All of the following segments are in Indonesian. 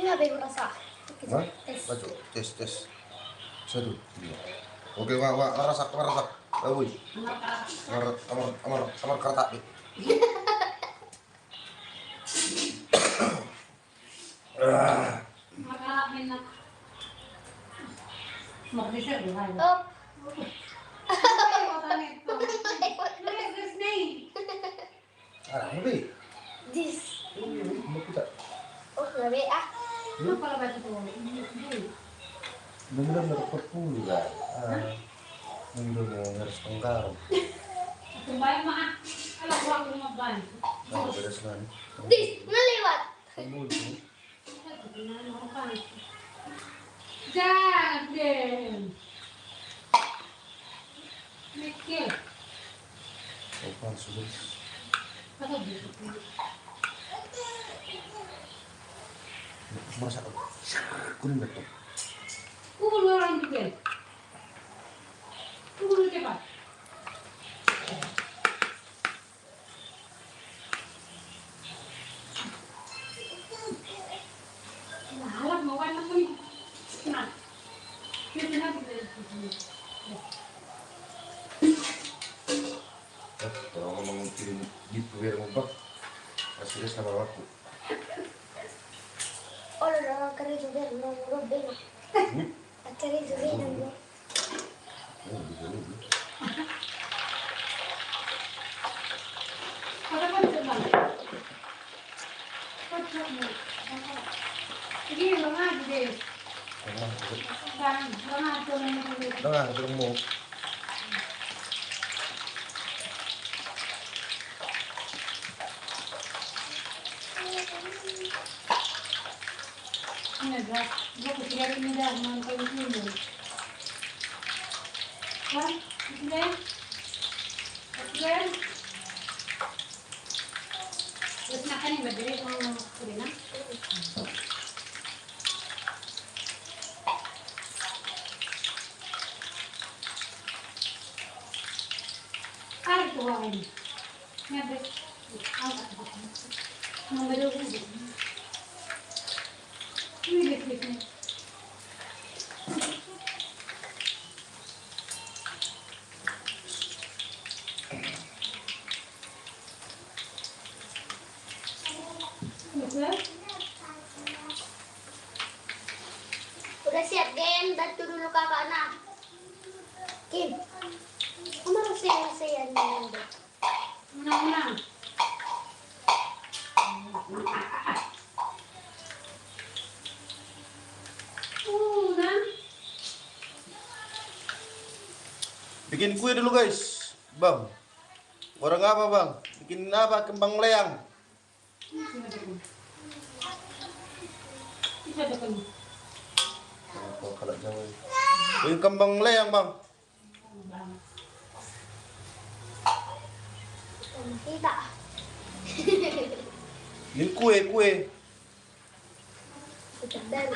Ini nggak bego rasa. Hah? Baca, tes. Satu, dua. Oke, wah, rasak. Wih. Amar kertas nih. Oh. Lebih. Dis. Mau kita. Oh, lebih ah. Bener-bener dapat puluh kan. Bener-bener harus tengkar. Kembali mah. Kalau uang rumah ban. Beres kan. Dis, ngelewat. Puluh. Jangan deh. Mikir. Opan sudah. Apa gitu? Masak. Kuning betul. Pukul orang juga. Pukul cepat. Malah mau anak pun. Nah. Kita nanti. Kalau ngomong kirim gitu biar ngumpet. Hasilnya sama aku. Oh, udah keren juga nomor beno. Acara juga nomor. Oh, gitu. Ada kan coba. Ini mana deh? Mana tuh yang Tengah ketemu. ini dah. Gua kira ini dah mantul ini. Kan? Ini. Oke. Terus makan yang berdiri mau kurina. Ay, tuwa ini. Ngabe. Nomor 2. Ini deh. Udah siap, Gen? Bantu dulu kakak nak. Kim, kamu harus saya nih. Menang. Nah. Bikin kue dulu guys, Bang. Orang apa Bang? Bikin apa? Kembang leang. Bisa depan. Oh, kalau Jawa. Bikin kembang leang Bang. Tidak. Bikin kue. Udah dari.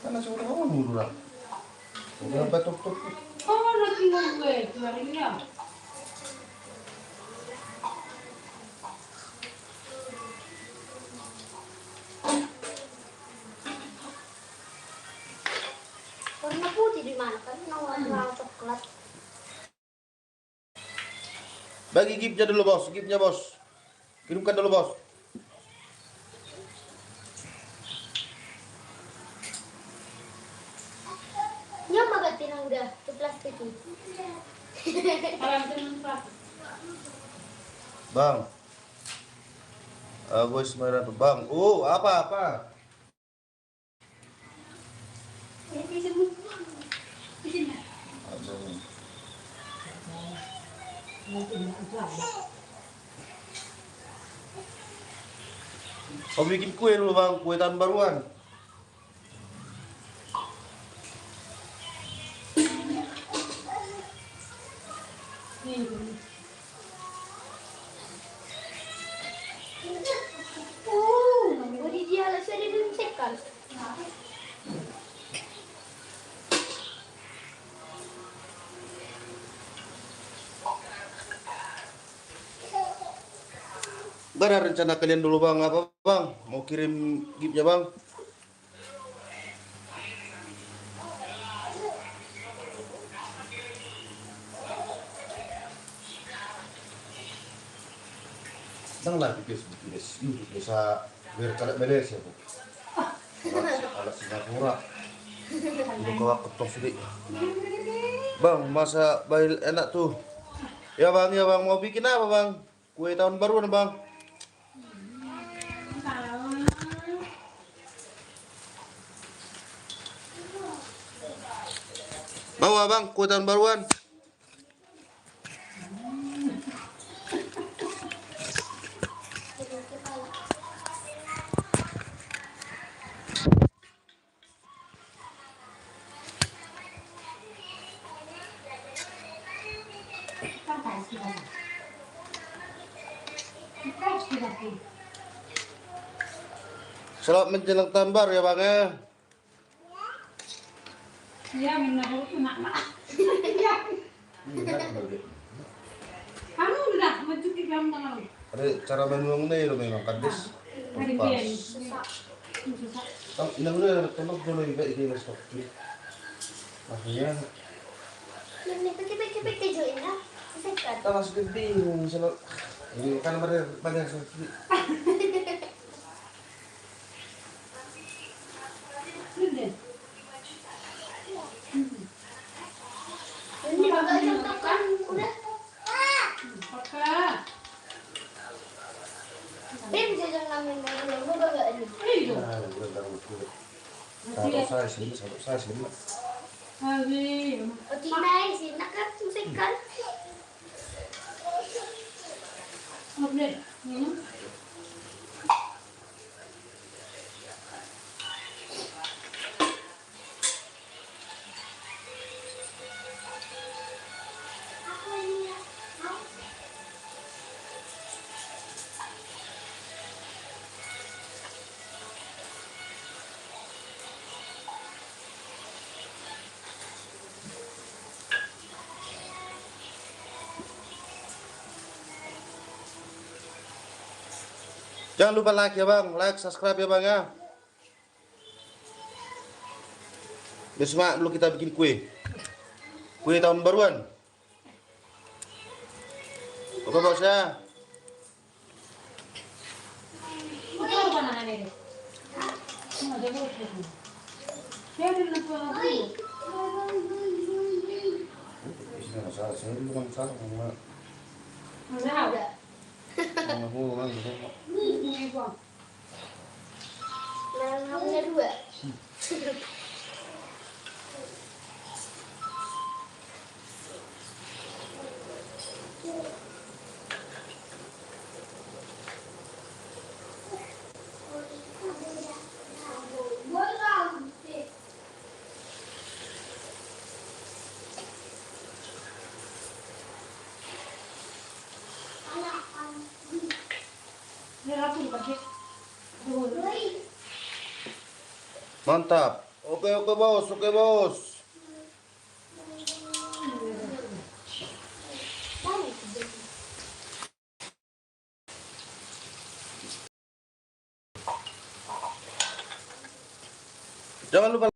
Karena sudah kamu dulu lah. Udah batuk. Oh, nanti gue keluar ini ya. Warna putih di mana kan? Warna coklat. Bagi gipnya dulu bos, kirimkan dulu bos. Nyaman gak tinang udah ke plastik itu. Bang. Bos merah tuh Bang. Apa? Kau bikin kue dulu Bang, kue tahun baruan. Budi dia lah sudah belum sekal. Gimana rencana kalian dulu bang? Apa bang? Mau kirim giftnya bang? Sedang lah di Facebook bisa biar kalian beres ya bu. Alat Singapura. Udah kawak ketok sedih. Bang, masa bail enak tuh. Ya bang, mau bikin apa bang? Kue tahun baru bang. Bawa bang, kue tahun baruan. Selamat menjelang tahun baru ya bang ya. Iya, menurut nak. Kamu udah mencuci kamu. Ada cara main nih lo memang kades. Hari Pas. biar. Inang udah tolong dulu juga ini stok. Makanya Ini cepet-cepet tujuin lah. Sesekat. kita masih bingung selalu. Ini kan banyak sekali. Ini agak jauh kan udah. Pakai. Dia bisa jangan main main lu enggak ini. Iya. Nah, udah taruh saya sini. Hari. Oke, nice. Nak kan sesekat. Oke. Jangan lupa like ya bang, like, subscribe ya bang ya. Biar semangat dulu kita bikin kue tahun baruan. Oke bos ya. Apa banana ini? Ada bos. Saya di lupa lagi. Masalah saya bukan masalah sama Ada. hubungan gitu. Ini gua. Nah, punya dua. Ini rapi pakai. Mantap. Oke bos, oke bos. Jangan lupa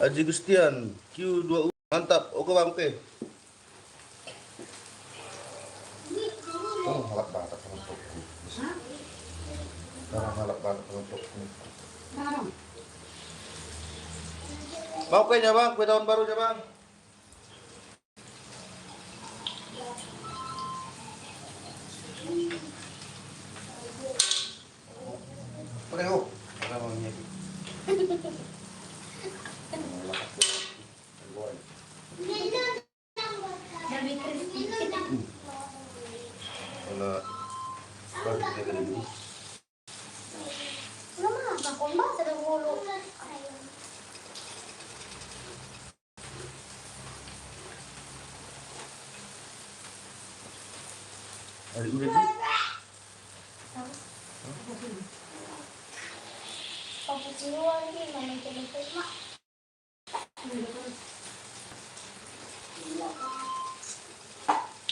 Haji Gustian Q2U. Mantap. Oke bang, oke. Oh, halap banget penutupku. Sekarang halap banget penutupku. Sekarang. Mau kuenya bang, kue tahun baru ya bang. Oke, oh. Ada maunya. Lebih crispy. Kalau baru kita gini. Lama apa kok mbak sedang mulu. Ada udah di. Cappuccino lagi mana jenis mak.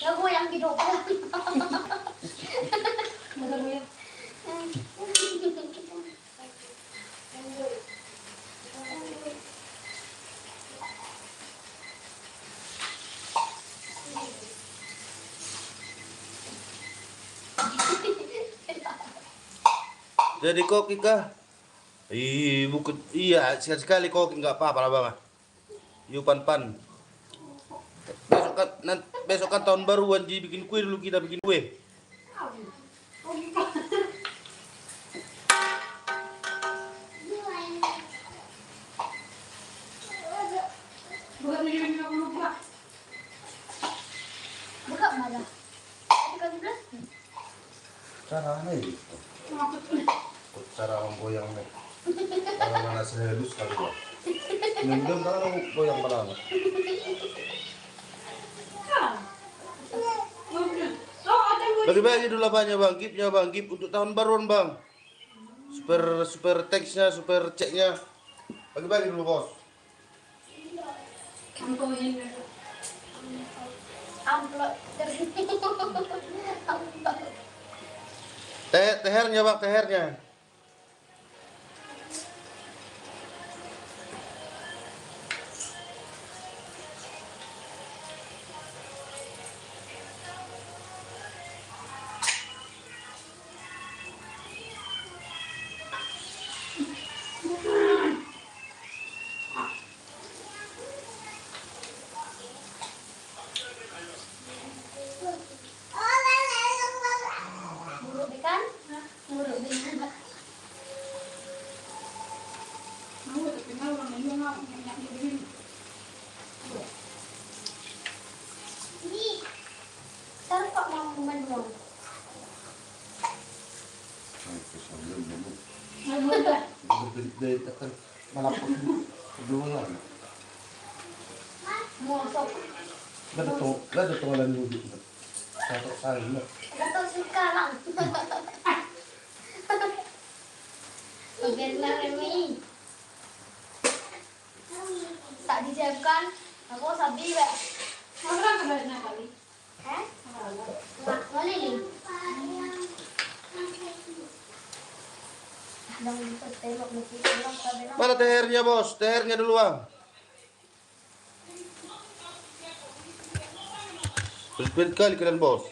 Ya gue yang hidupnya. Jadi koki kah? Ih, bukan. Iya, sekali-sekali koki nggak apa-apa lah bang. Yuk pan-pan. Besok kan tahun baru Wanji bikin kue dulu, kita bikin kue. Buka malah. Tadi kan bilang. Cara ini, cara menggoyang nih. Kalau mana halus kali ya. Mungkin tahu goyang mana? Bagi-bagi dulu apanya bang, gip untuk tahun baruan bang. Super teksnya, super ceknya. Bagi-bagi dulu bos. Amplop. Tehernya bang, tehernya. Buruk ikan? Buruk ikan. Ini. Sekarang kok mau menung? Mosok. Gak ada tonggalan dulu. Satu kali. Gatal sekarang. Bagian Remi. Tak disiapkan. Aku sabi ba. Eh? Boleh ni. Dang dito tengok mesti orang sabi na. Mana tehernya bos? Tehernya dulu bang. Berbeda kali kalian bos.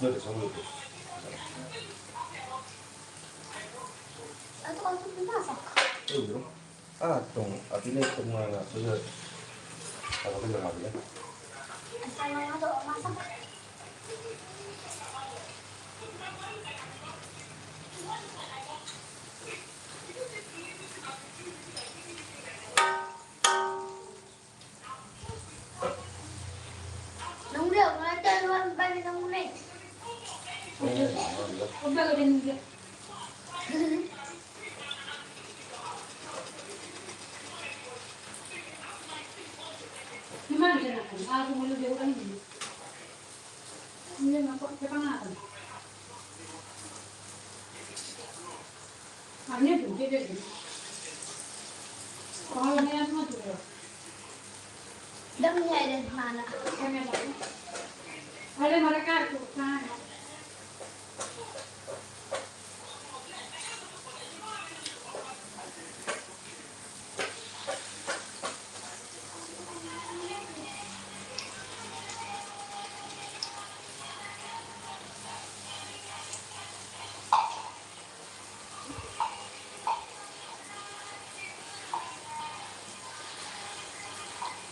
Ada sama itu. Atau kalau tu masak. Belum. Tong. Artinya kemana? Sudah. Apa tu yang ada? Asal nama tu masak. Nung dia ngajar luar balik nung ni. Dam niya ada mana? Ada mereka itu kan.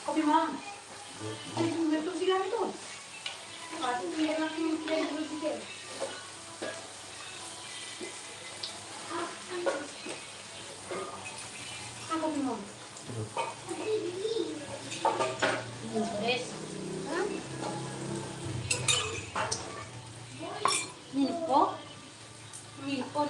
Kopi malam. Ada bentuk silam itu. Pasti dia langsung dari dulu sikit. Apa minum? Beres. Ini po. Ini po.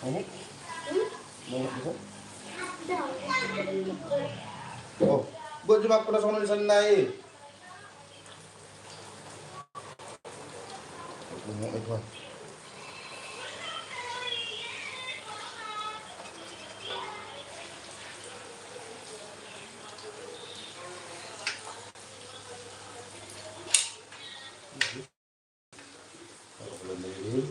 Ngomong? Hmm? Ngomong bisa? Daw. Oh, buat cuma aku langsung di sana ngomong itu lah. Aku belum beli.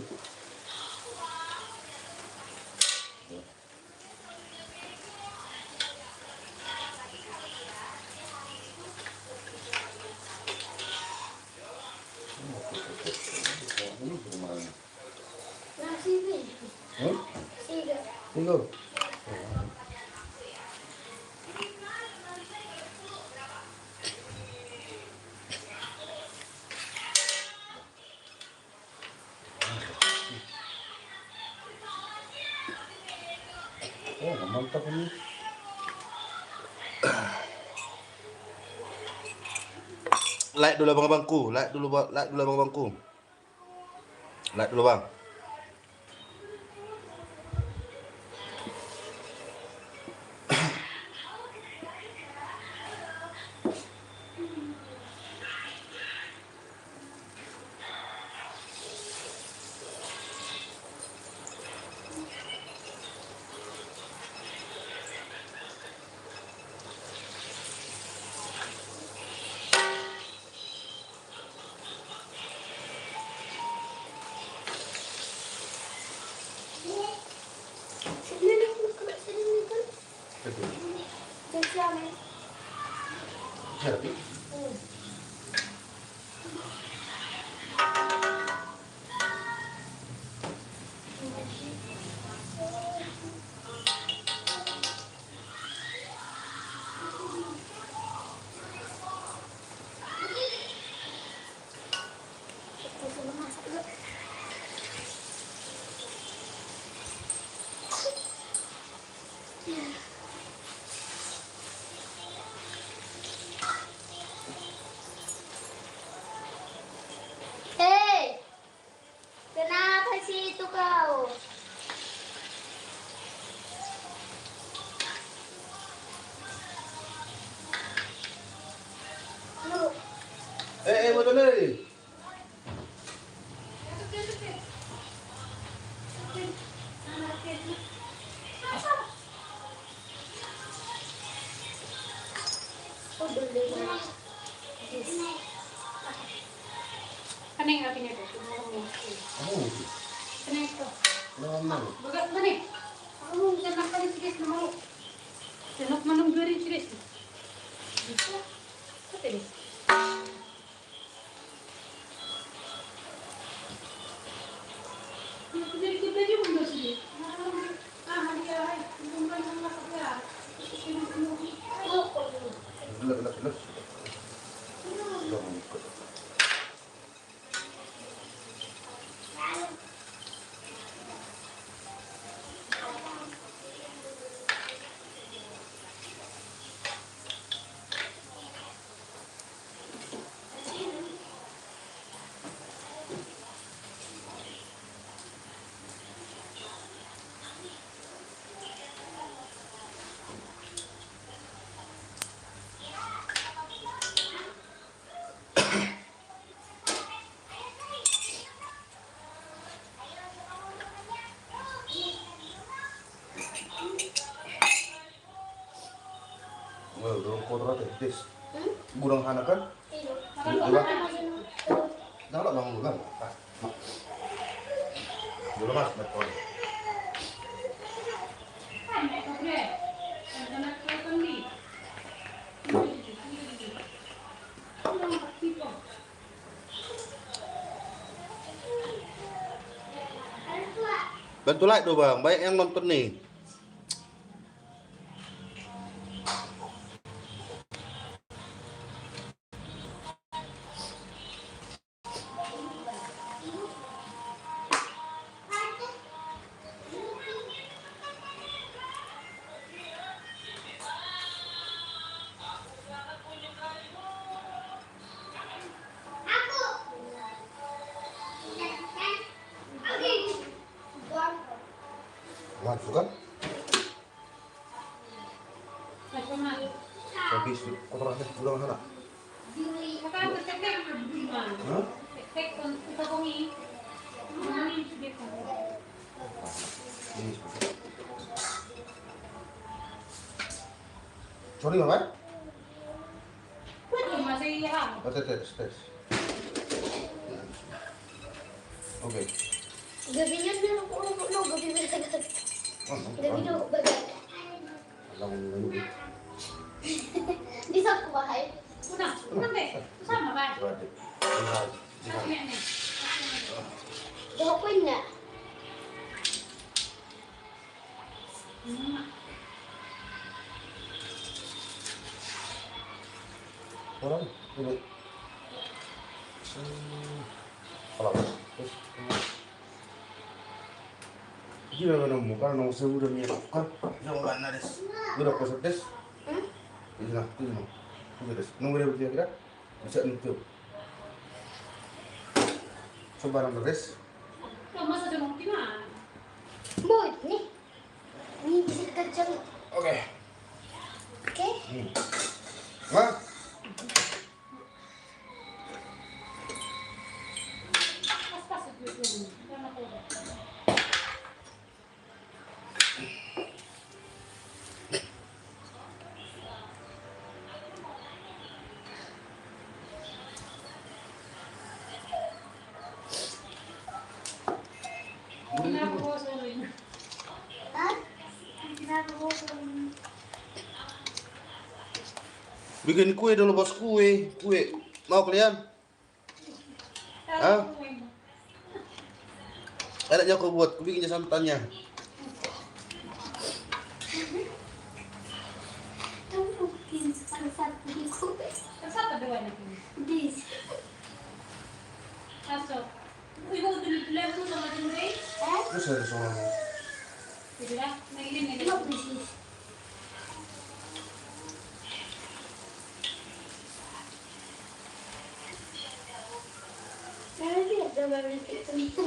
Ini gimana? Nasi ni. Hmm? Siga. Tinggal. Oh, mantap ini. Like dulu abang-abangku, like dulu abang-abangku. Like dulu bang. Sini ni. Sini ni kan. Jajah ni. Jadi, Hmm. Kita suruh masak dulu. Hei, kenapa sih itu kau? Lu, betul nih. oh beli mana? Ano yung ating ito? Oh, Ano ito? lama. Bagat ba ni? Ako mo, ganak ka rin sige na malo. Ganak manong gari sige. Bisa? Kati ni? Jadi kita juga nggak sih? Ah, dia, bukan sama saya. Gelap. Belum ikut. Oh, belum kotor tis. Hmm? Gurang hana kan? Iyo. Diba? Jangan bang bulan. Dulu mas, betul. Bantu like dong bang, banyak yang nonton nih. Bukan? Macam mana? Habis kotoran deh, udah sana. Kakak bercakap gimana? Hah? Tek kita kongi. Mana ini sudah kan? Ini. Sorry, Mama. Masih iya. Tes. Oke. Gabinya dia no gabi bagat. Gabi no bagat. Alam mo nung Di sa kumahay. Una deh. Sama ba? Grabe. Ano yan eh? Daw ko na. Orang ini. Alam. Terus. Gila kan muka nang udah kan. Jangan ada des. Udah kosong des. Ini nah, itu nah. Udah des. Nunggu dia kira-kira. Bisa nutup. Coba nang des. Kau masa jemuk di mana? Boy, nih. Ini bisa kacang. Oke. Oke? Ma. Pas itu dulu. Jangan aku. Kenapa kau selalu? Ha? Ginagawa ko. Bikin kue dulu bos kue. Kue. Mau kalian? Hah? Enaknya aku buat, aku bikinnya santannya. Ito po, ang sabi ko. Satu dua lagi. This. Masuk. Ibu udah level sama Jumri. Terus ada soalnya. Sudah, nailin No, this is. Pero di ako gawin ito.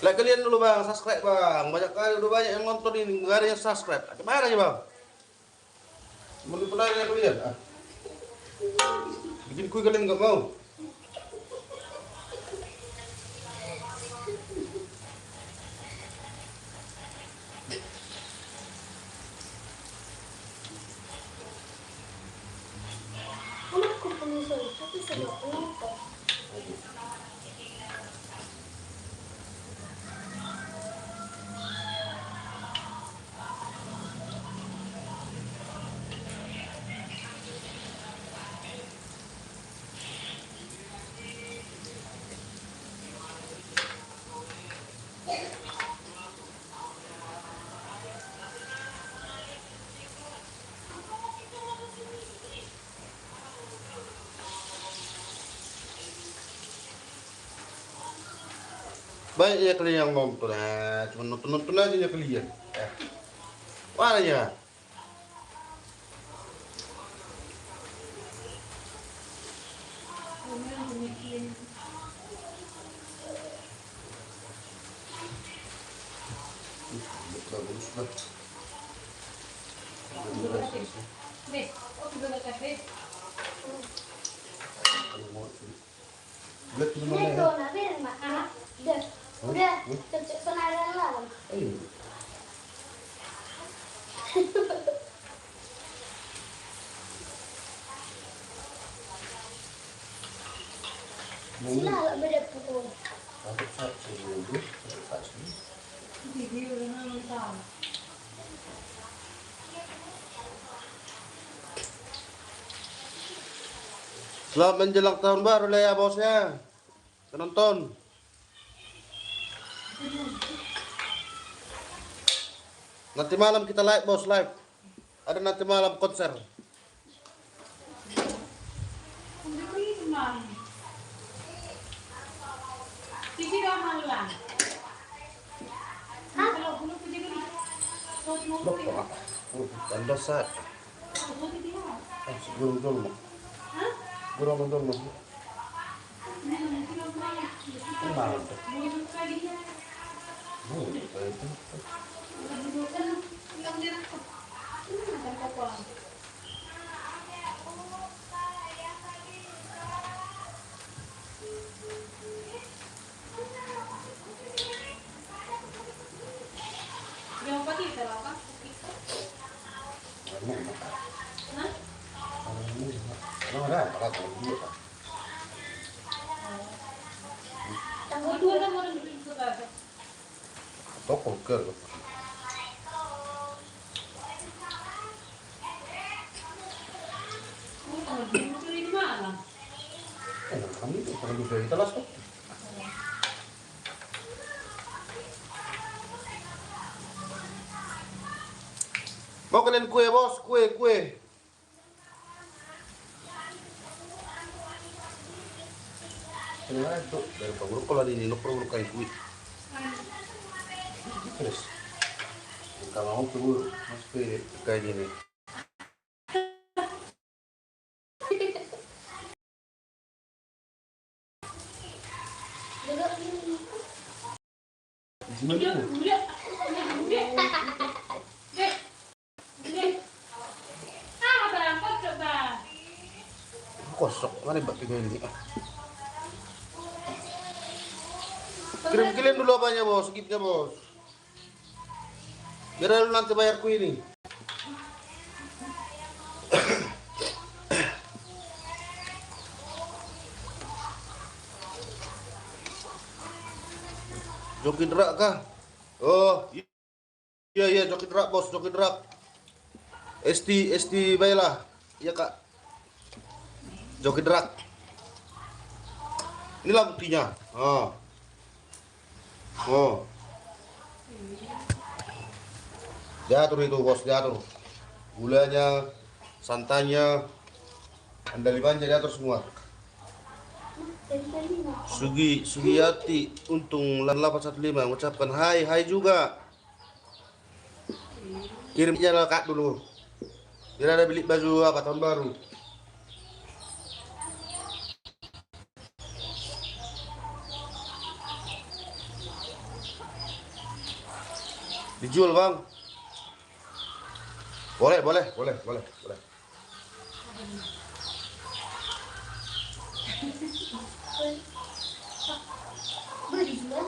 Like kalian dulu bang, subscribe bang. Banyak kali udah banyak yang nonton ini, nggak ada yang subscribe. Gimana aja bang? Menurut penanya kalian? Ah. Bikin kue kalian nggak mau? Anak ko pumisol. Tapi sa loob ko. Banyak ya kalian yang nonton ya, cuma nonton aja ya kalian. Mana ya? Bagus banget. Bes, oh juga kafe. Lihat di mana Ito ya? na, meron ma. Udah. Udah. Sonaran lang. Eh, Sila, beda po ko. Satu saat seminggu, satu saat seminggu. Video udah nonton tahu. Selamat menjelang tahun baru lah ya bosnya. Penonton. Nanti malam kita live bos, live. Ada nanti malam konser. Sisi dah malam. Kalau belum kerja ni, Bapak, anda saat. Gurung dulu. Gurung dulu. Malam. Itu. Yang apa kita apa? Hah? Dua dah orang itu ada. Toko ke. Di mana? Kami itu perlu dari telas kok. Mau kalian kue bos, kue. Kenapa itu? Dari pabrik kalau di Nino perlu kain kue. Terus, kalau mau perlu mas kue kayak gini. Kosok, mana bak ini? Kirim dulu apanya bos, skipnya bos. Biar lu nanti bayar kue ini. Joki Drak kah? Oh, iya Joki Drak bos, Joki Drak. ST Baila, iya kak. Joki Drak. Inilah buktinya. Oh. Diatur itu bos, diatur. Gulanya, santannya, andalimannya diatur semua. Sugiyati untung 815 mengucapkan hai juga. Kirimnya lah kak dulu. Dia ada beli baju apa tahun baru. Dijual bang. Boleh. Boleh dijual?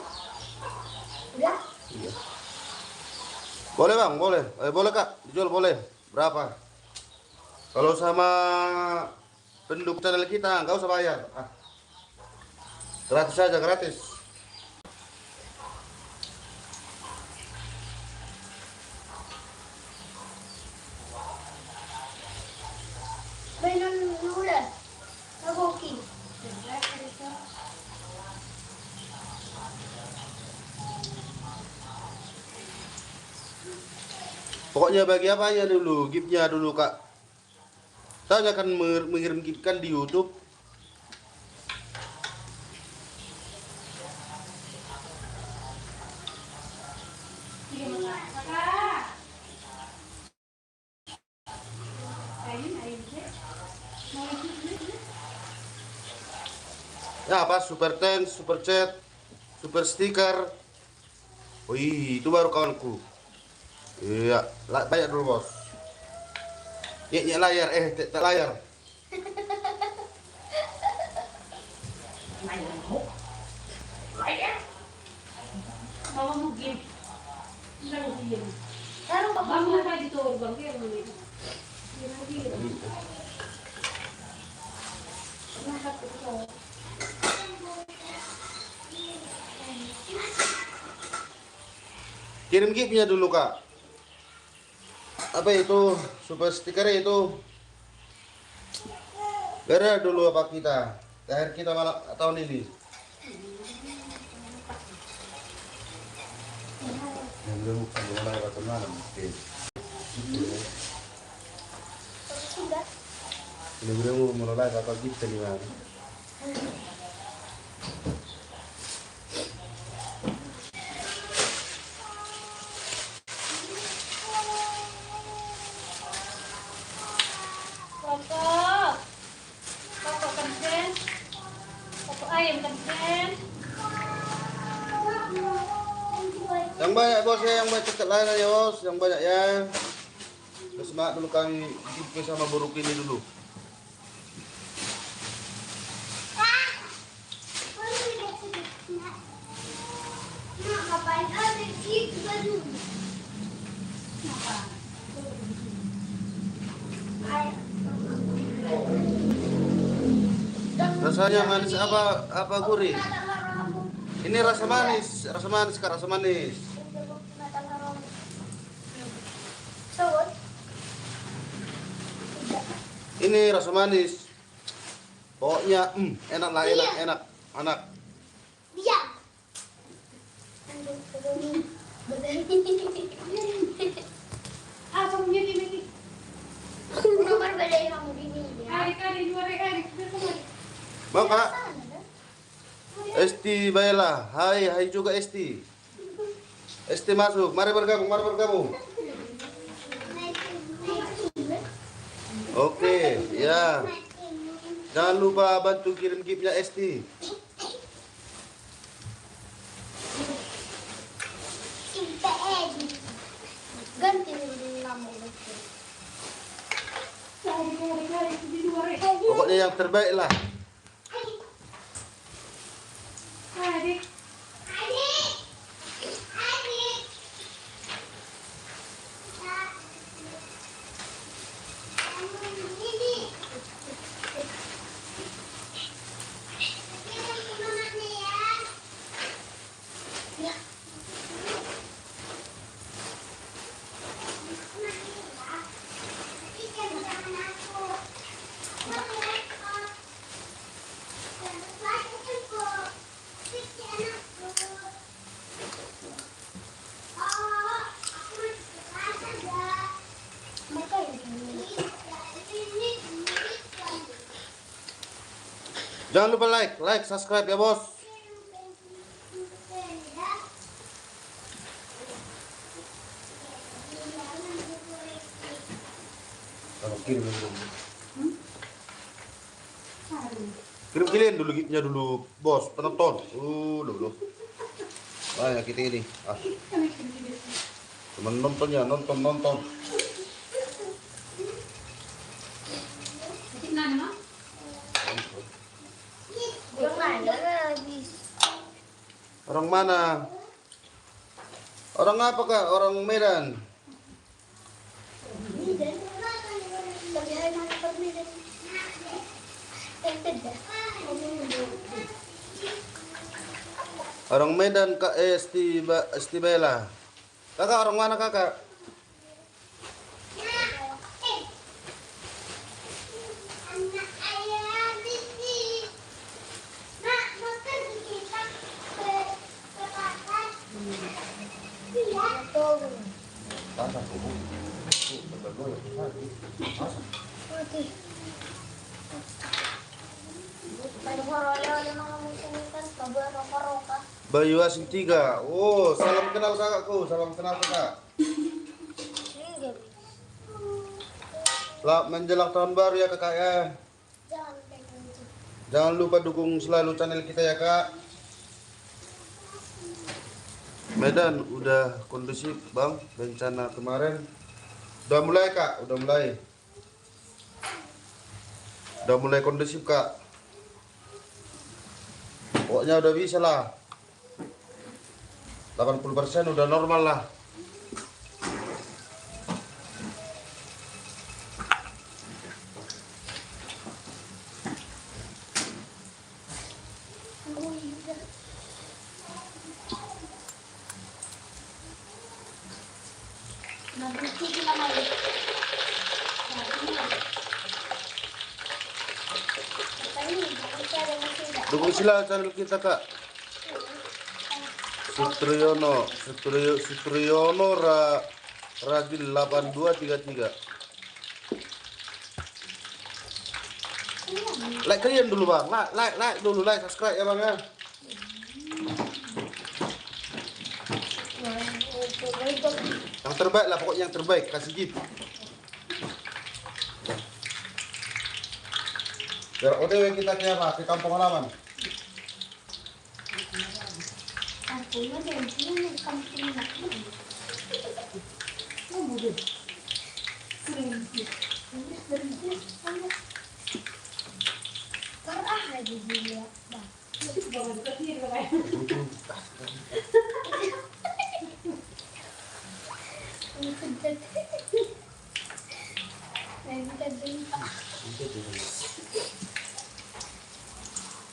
Udah? Iya. Boleh bang, boleh. Boleh kak, dijual boleh. Berapa? Kalau sama penduduk channel kita nggak usah bayar. Gratis saja, gratis. Mainan udah. Nagoki. Pokoknya bagi apanya dulu, giftnya dulu kak. Saya akan mengirim gift kan di YouTube. Ya apa? Super thanks, super chat, super stiker. Wih, itu baru kawanku. Iya, bayar dulu bos. Ya layar, tak layar. Bawa mungkin. Taruh ke bawah. Bangun tadi tuh bang dia mungkin. Kirim giftnya dulu kak. Apa itu? Super stikernya itu. Beda dulu apa kita? Terakhir kita malam tahun ini. Yang belum mulai waktu malam. Oke. Sudah. Belum mulai apa gift tadi malam. Papa. Papa kansen. Papa ayam kansen. Yang banyak bos ya, yang banyak cekat lain aja bos, yang banyak ya. Terus semangat dulu kami giveaway sama buruk ini dulu. Ngapain ada gitu baju? Rasanya manis apa gurih? Ini rasa manis kak, rasa manis. Ini rasa manis. Pokoknya enak lah, enak. Diam. Apa punya ini? Nomor beda yang kamu ini ya. Adik-adik, dua adik-adik. Mau kak? Esti baiklah. Hai juga Esti. Esti masuk. Mari bergabung. Oke, ya. Jangan lupa bantu kirim giftnya Esti. Ganti nama itu. Pokoknya yang terbaik lah. Adik. Jangan lupa like, subscribe ya bos. Kirim dulu giftnya dulu bos, penonton. Dulu. Banyak kita ini. Teman nontonnya, nonton. Orang mana? Orang apa kak? Orang Medan. Orang Medan kak Esti Bella. Kakak orang mana kakak? Bayu Asin 3. Oh, salam kenal kakakku, salam kenal kakak. Selamat menjelang tahun baru ya kakak ya. Jangan lupa dukung selalu channel kita ya kak. Medan udah kondusif bang, bencana kemarin. Udah mulai kak, udah mulai kondusif kak. Pokoknya udah bisa lah. 80% udah normal lah. Dukung sila channel kita kak. Sutriyono Ragil 8233. Like kalian dulu bang, like dulu, like subscribe ya bang ya. Yang terbaik lah, pokoknya yang terbaik, kasih gift. Biar OTW kita ke apa? Ke kampung halaman. Kampungnya dari sini, kampung aku. Oh, bodoh. Parah aja dia.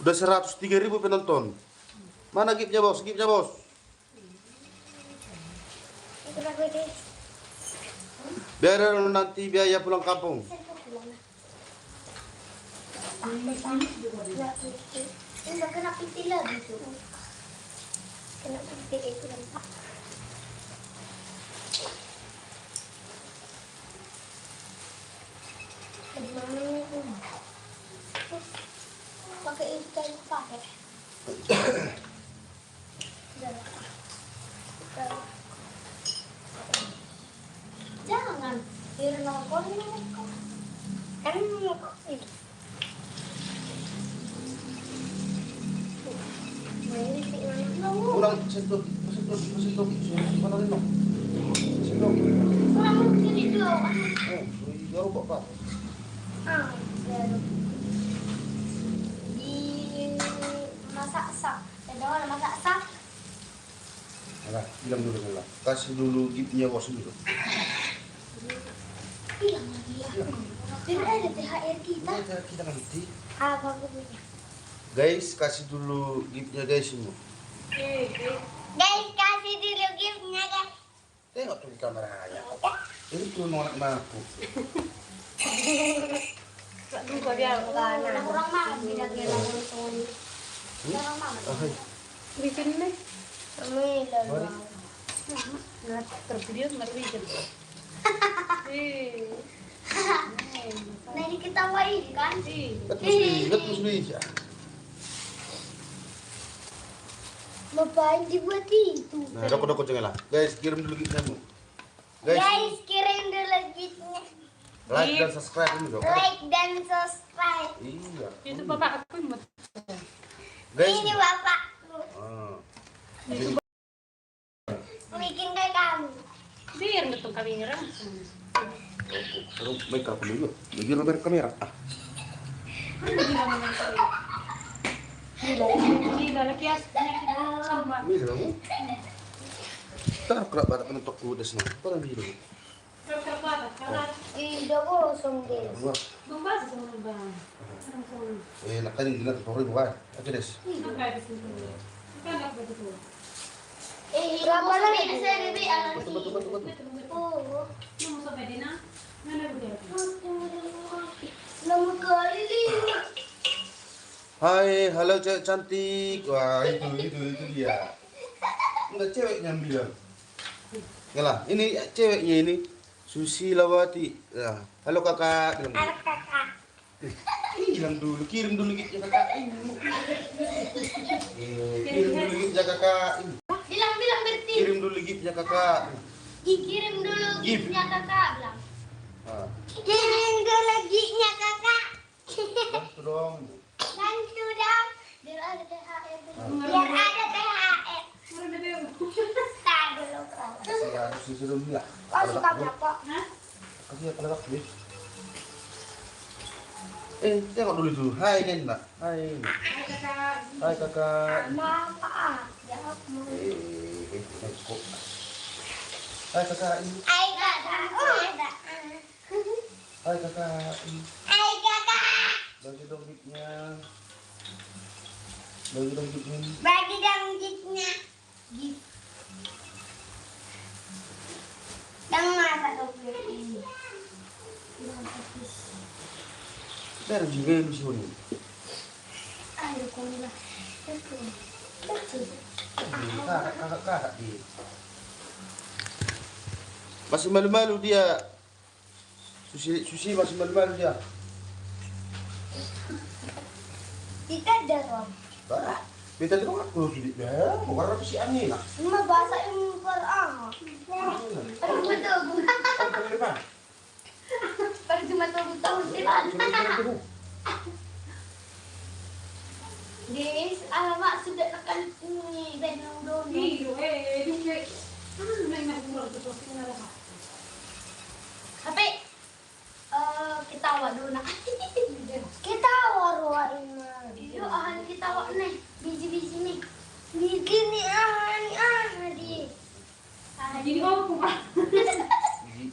Udah 103.000 penonton. Mana giftnya bos? Giftnya bos. Biar nanti biaya pulang kampung. Enggak kena putih lagi tuh. Kena putih itu kan. Pakai ikan pakai. Jangan, biar nongkrong kan ini. Kurang sentuh. Mana nih dong? Sentuh. Kurang mungkin itu. Baru kok pak. Baru. Di masak sak. Ada masak sak. Nah, bilang dulu lah. Kasih dulu giftnya bos dulu. Bilang lagi ya. Biar ada THR kita. Kita nanti. Apa punya? Guys, kasih dulu giftnya guys semua. Guys, kasih dulu giftnya guys. Tengok tuh di kameranya. Ini tuh nolak aku. Buka dia. Kurang makan tidak kira kurang makan. Bikin nih. Kami lalu. Nah, terpilih merwijan. Nah, diketawain kan? Betul sih. Bapak dibuat itu. Nah, doko jangan lah. Guys, kirim dulu giftnya bu. Guys, kirim dulu giftnya. Like dan subscribe ini dong. Like dan subscribe. Iya. Itu bapak aku imut. Guys. Ini bapak. Ah. Bikin kayak kamu. Biar ngetung kamera. Terus baik aku dulu. Bagi lebar kamera. Gila lagi ya. Sama. Ini kamu. Tak kerap batak menentok kuda sini. Parang biru. Tidak kosong deh. Wah. Membahas sama bang. Nak kali dilihat story bukan. Oke des. Berapa lagi saya lebih alat Betul. Oh, Mau sampai dina? Mana boleh? lama kali lihat. Hai, halo cewek cantik. Wah, itu dia. Enggak ceweknya yang bilang. Yalah, ini ceweknya ini. Susilawati. Nah, halo kakak. Bilang dulu. Anak kakak. Bilang dulu, kirim dulu giftnya kakak. Kirim dulu giftnya kakak. Bilang berarti. Kirim dulu giftnya kakak. Dikirim dulu giftnya kakak bilang. Ah, Kirim dulu giftnya kakak. bantu dong. Bantu dong. Biar ada THR. Biar ada THR. Tak dulu kau. Ya, harus disuruh dulu lah. Kau suka berapa? Kasih ya kalau waktu. Tengok dulu itu. Hai Nena. Hai. Hai kakak. Kenapa? Jawab mau. Kok. Hai kakak ini. Hai kakak. Hai kakak ini. Hai kakak. Bagi dong giftnya. Bagi dong giftnya. Bagi dong giftnya. Gift. Yang mana dong gift? Dari juga lu sih ini. Ayo. dukunglah. Dukung. Kakak dia. Masih malu-malu dia. Susi masih malu-malu dia. Kita dorong. Bah, beta itu aku sulit dah. Bukan apa sih aneh lah. Cuma bahasa ilmu Quran. Aduh betul. Baru cuma tahu silat. Guys, alamak sudah akan ini Bandung dulu. Tapi kita awak dulu nak. Kita awak ini. Iyo ahan kita awak nih. Biji-biji nih. Biji nih ahan di. Jadi apa Pak?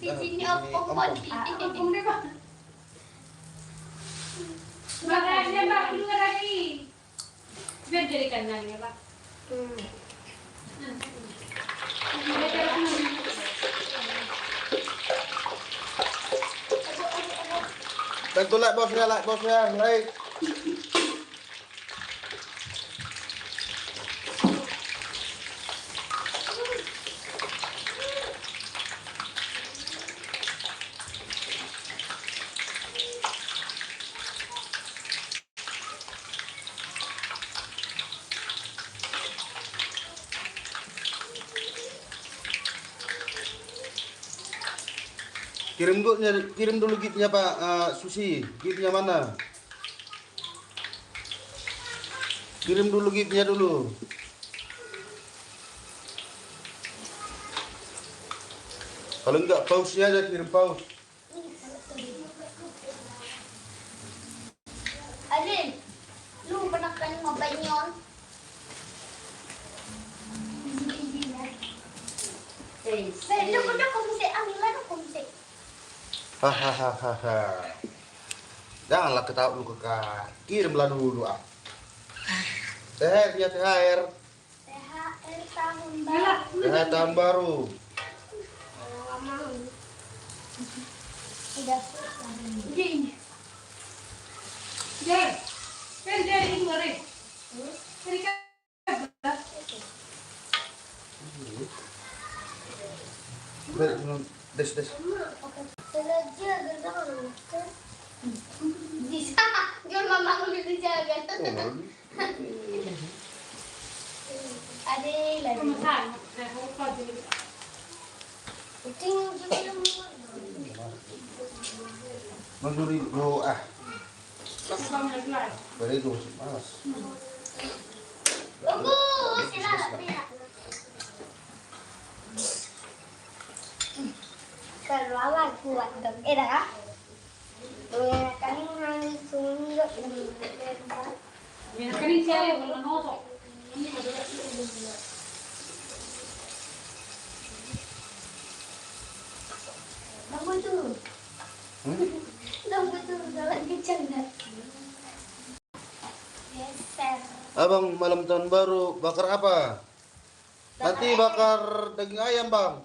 Biji nih apa di. Opung deh Pak. Makanya Pak, dulu lagi. Biar jadi kandangnya Pak. Bantu lah bosnya, baik. Kirim dulu gitnya Pak Susi. Gitnya mana? Kirim dulu gitnya dulu. Kalau enggak pausnya aja kirim paus. Alin, lu pernah kan mabanyon? Pero ko na kung si Amila na kung si. Hahaha. Janganlah ketawa dulu kakak. Kirimlah dulu ah. THR ya THR. THR tahun baru. THR tahun baru. Mau. Tidak susah. Gini. Jadi, kan jadi ngeri. Jadi kan. Des. Selaja gedang. Bisa. Dia mama aku dijaga. Ada lagi. Makan. Nah, kalau kau jadi. Kucing juga Manduri bro ah. Bang lagi lah. Beri itu malas. bagus. Silakan. Kalau awal kuat dong. Dah. Kan langsung enggak. Ya, kan ini saya belum ngosok. Betul. Betul jalan kecil dah. Geser. Abang malam tahun baru bakar apa? Nanti bakar daging ayam bang.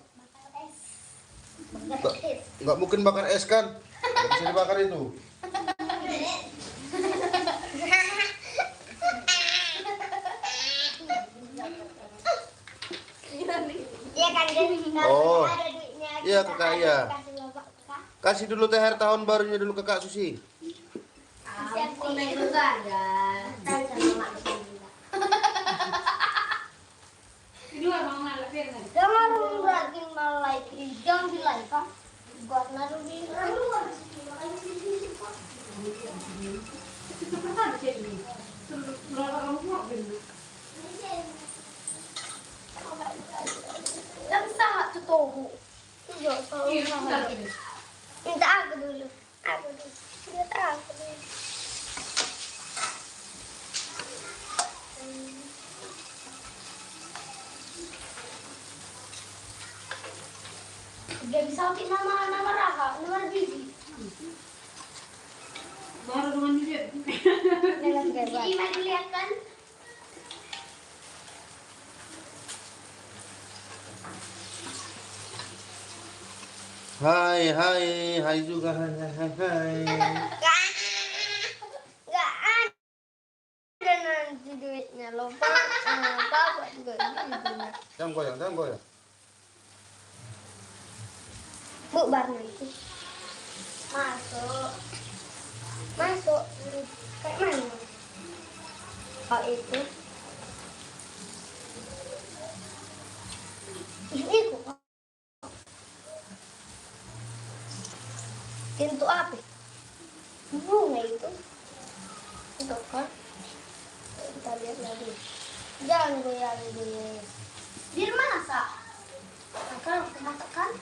Bakar es. Nggak mungkin bakar es kan? Nggak bisa dibakar itu. Iya kan jadi Oh. ada duitnya. Iya, kita kakak, ada iya. kasih bapak, Kak. Kasih dulu THR tahun barunya dulu ke Kak Susi. Siap komen juga ada. Kedua bang malah biar. Jangan berarti malah jangan di live Pak. Buat naruh di yang sangat tutup. Iya, minta aku dulu. Aku dulu. Minta aku dulu. Dia bisa pakai nama Raka, nama biji. Baru dengan dia. Dengan bebas. Ini mau lihat kan? Hai juga hai. Gak ada Nya lompat. Bapak juga gitu. Jangan goyang. Bu, barna itu. Masuk. Kayak mana? Oh, itu. Itu. Pintu apa? Bunga itu. Itu kan. Kita lihat lagi. Jangan goyang guys. Biar masak. Kalau masak kan?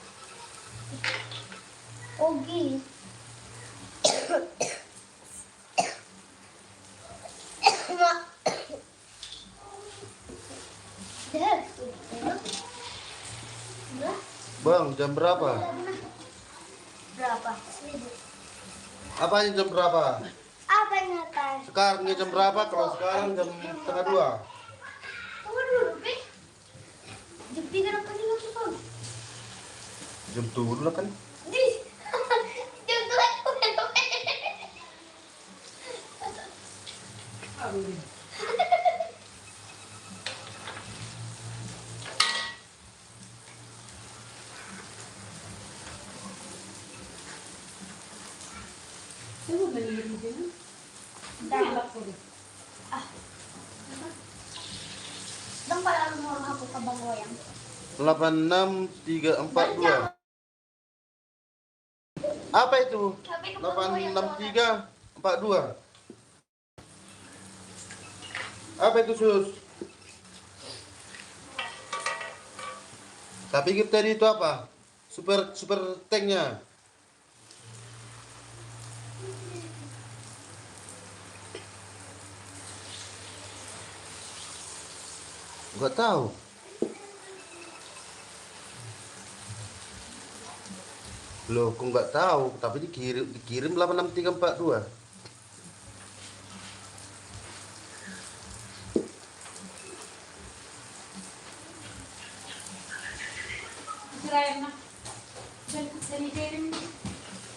Oh gitu. Bang, jam berapa? Berapa? Apanya jam berapa? Apa yang atas? Sekarang jam berapa? Kalau sekarang jam setengah 2. Tunggu dulu, Pi. Jam 3 apa sih waktu kau? Jam 7 lah kan? Di. Jam 2 aku udah Coba beli di sini. Dah aku deh. Dong kalau mau aku ke Bang Goyang. 86342. Apa itu? Tapi ke Bang Goyang. 86342. Apa itu, Sus? Tapi kita tadi itu apa? Super tanknya. Gak tahu. Loh, kok nggak tahu? Tapi dikirim 86342. Cerai nak. Dari kirim.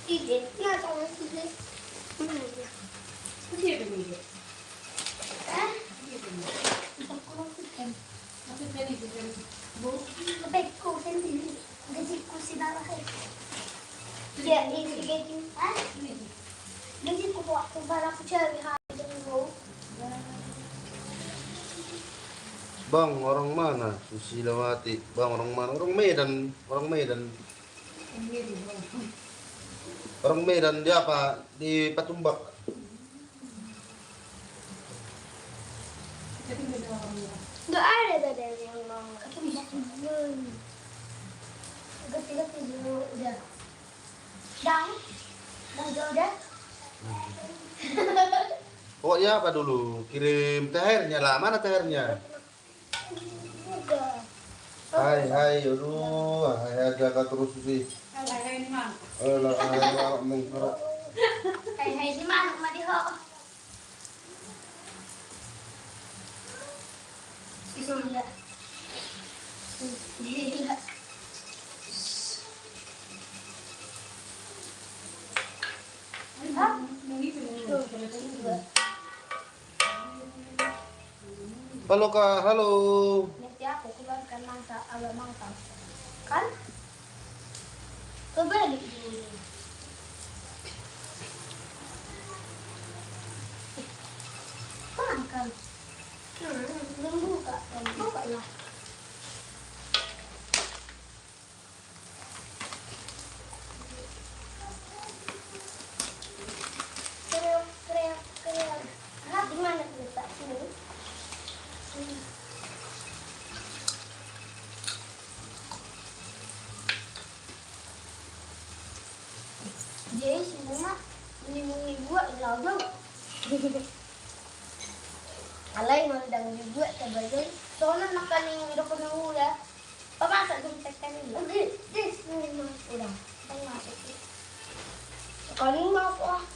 Ide, nggak tahu sih. Siapa ni? Ah, Aku tadi kirim. Bu, lebihku sendiri. Gajiku si darah. Ya, ini gaji. Ah, gajiku waktu barang aku cari hari dulu. Bang, orang mana? Susilawati. Bang, orang mana? Orang Medan. Orang Medan, dia apa? Di Patumbak. Tapi beda orang. Nggak ada yang mau. Ganti dulu udah. Dah udah. Pokoknya apa dulu? Kirim THR-nya lah. Mana THR-nya? Udah. Hai, aduh, hai jaga terus sih. Hai ni mana? Alah, mengharap. Hai di mana mah di ho? Iya. Iya. Hah? Halo Kak, halo. Nanti aku keluarkan mangsa agak mangsa. Kan? Kebalik dulu. Makan. Belum buka. Buka lah. Kreak. Nah, di mana letak sini? Jadi semua melindungi gua lalu. Alay mandang juga sebagai soalnya makan yang udah penuh udah. Pemasak tekan ini. Udah, udah. Kita masuk. Sekali masuk ah.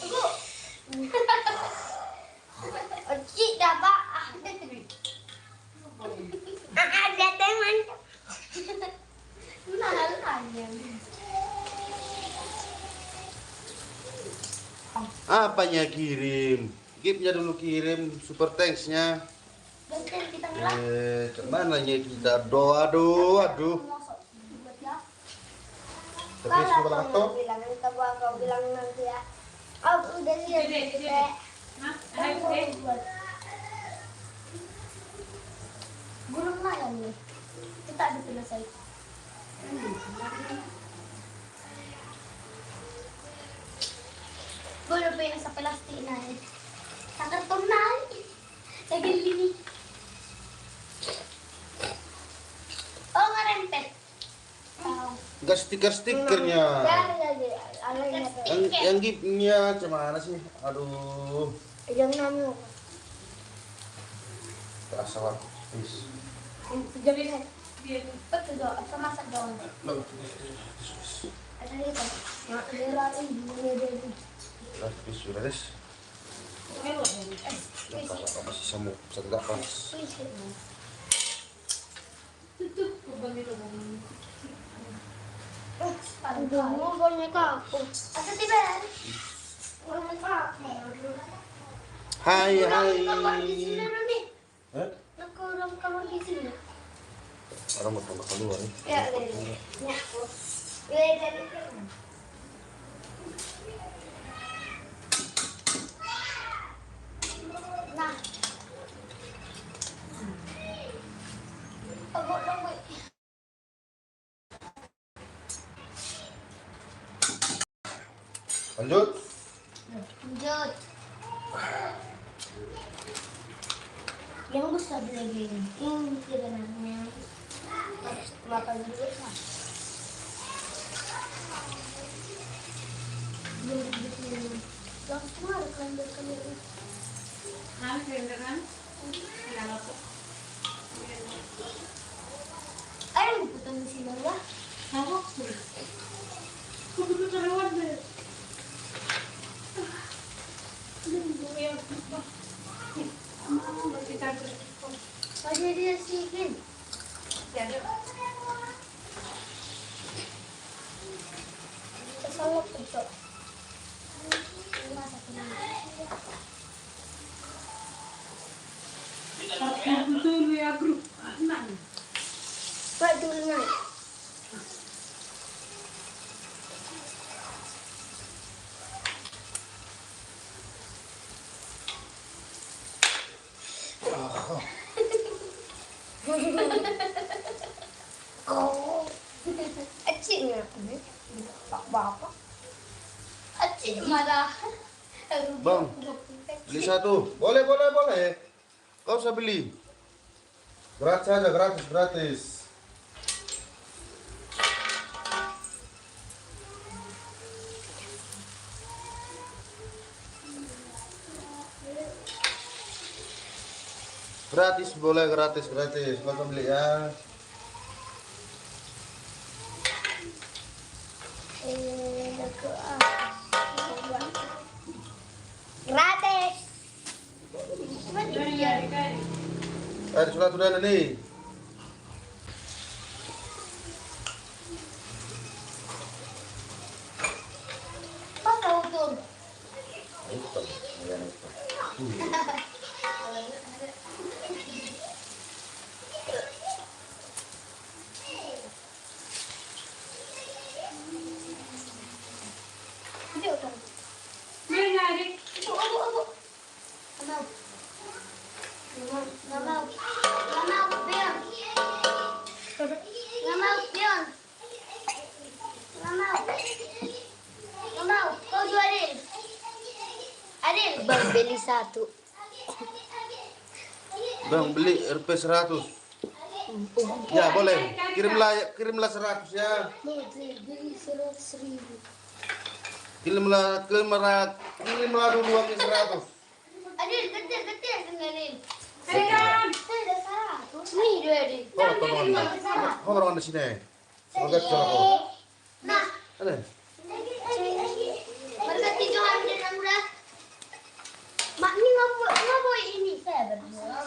Ibu. Cik dah pak. Ada teman. Mahal aja. Apanya kirim? Gipnya dulu kirim, super thanks-nya. Gantian kita ngelak. Kemananya kita? Aduh. Tapi sekolah Kalau atau? bilang kau bilang nanti ya. Aku udah lihat kita. Hah? Ayo, Gulung ayam nih. Kita ada selesai. Gulung pa yung sa plastic na yun. Sa karton na yun. Sa gilini. Oh, nga rempet. Enggak stiker-stikernya. Alay na to. Yang gipnya gimana sih? Aduh. Yang namu. Terasa banget. Please. Gabi na. Pagka do, at samasak doon. Ada dito. Lirain, lirain. Please, sudah des. Kalau masih samuk, segak panas. tutup ko ba nito mo? Banyak aku. Asa tiba? Banyak aku. Hai. Kamar di sini dulu nih. Nakurang kamar di sini. Orang mau tambah keluar nih. Ya, ya. Nah. Agak dong, Boy. Lanjut. Lanjut. Yang besar lagi ini. Yang tidak namanya. Harus makan dulu lah. Belum begini. Langsung ada kalender. Ano kalender kan? Kilala ko. Ay, putang di sila ya. Hawak ko. Kung gusto ka rawad na. Kaya, magkita ko. Pwede dia sikin. Kesalap itu. Tuloy ya group. Anan. Pak dulu nih. Oh, aciknya. Pak bapak. Acik marah. Bang, beli satu. Boleh. Kau usah beli. Gratis aja, gratis. Gratis boleh, gratis. Kau beli ya. Gratis. Ada surat sudah nih. Pak tahu tuh. Video kan. May nari. Abu. Mau. Nggak mau. Pion. Nggak mau, Pion. Nggak mau. Kau jual Adil. Adil. Bang, beli satu. Bang, beli Rp 100. Ya, boleh. Kirimlah 100 ya. Mau beli 100.000. Kirimlah dulu uangnya 100. Adil, getir kan Adil. Ayan! Saya ada 100. Nih, dua Adil. Kau orang di sini. Semoga jalan. Nah, Ada. berkati Johan dan Amra. Mak ini ngapa ini? Saya berdua.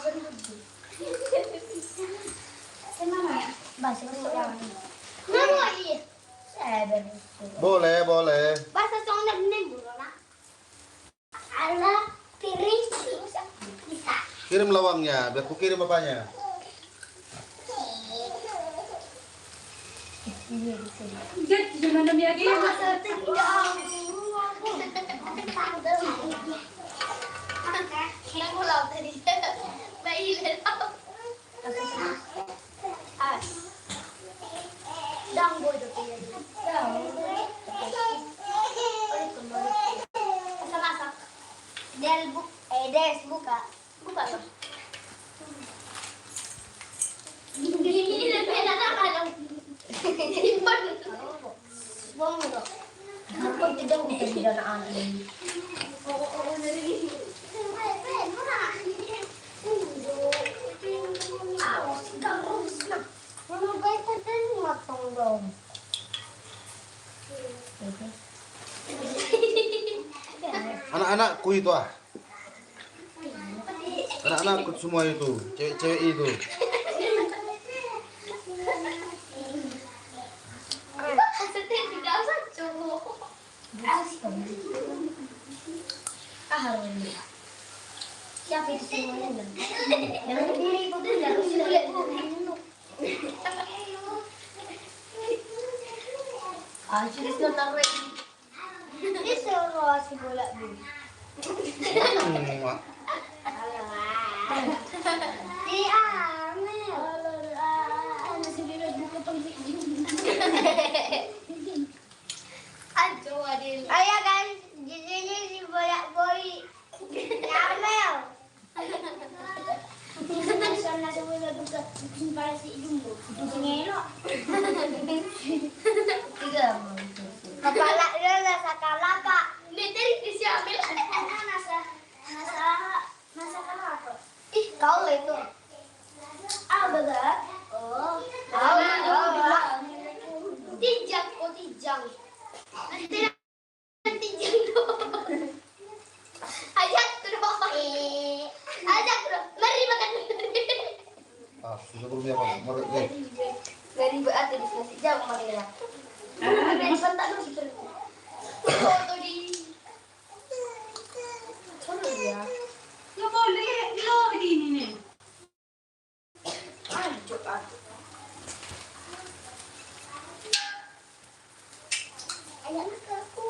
Kenapa? Bahasa Korea. Ngapa ini? Saya berdua. Boleh. Bahasa Sunda bener, Bro. Kirim lawangnya, biar ku kirim bapaknya. Jet, gimana dia lagi? Des buka. Buka loh. Ini lebih enak kan? Simpan. Buang dong. Aku tidak mau jadi danaan ini. Oh, dari ini. Awas, terus nak. Mama baik tadi matang dong. Anak-anakku itu ah. Anak-anakku semua itu, cewek-cewek itu. Siapa itu semuanya? Jangan berdiri itu tuh, harus lihat dulu. Sudah nonton lagi. Ini seru si bola dulu. Ayo kan, jadinya si bola boy. Nyamel. Sana sa bola buka, para si Jumbo. Itu ngelo. Tiga mau. Kepala dia nasa kalapa. Literik di si Amel. Nasa kalapa. Ih, kau itu. Ah, betul. Oh. Tijang, kok tijang. Tijang dong. Ajak dong. Ajak dong. Mari makan. Ah, sudah belum ya, Pak? Mari. Dari berarti di sini jam makan. Ada di pantat lu situ. Foto di. Sana dia. Nggak boleh, lo begini nih. Anjuk ah. Ayah aku.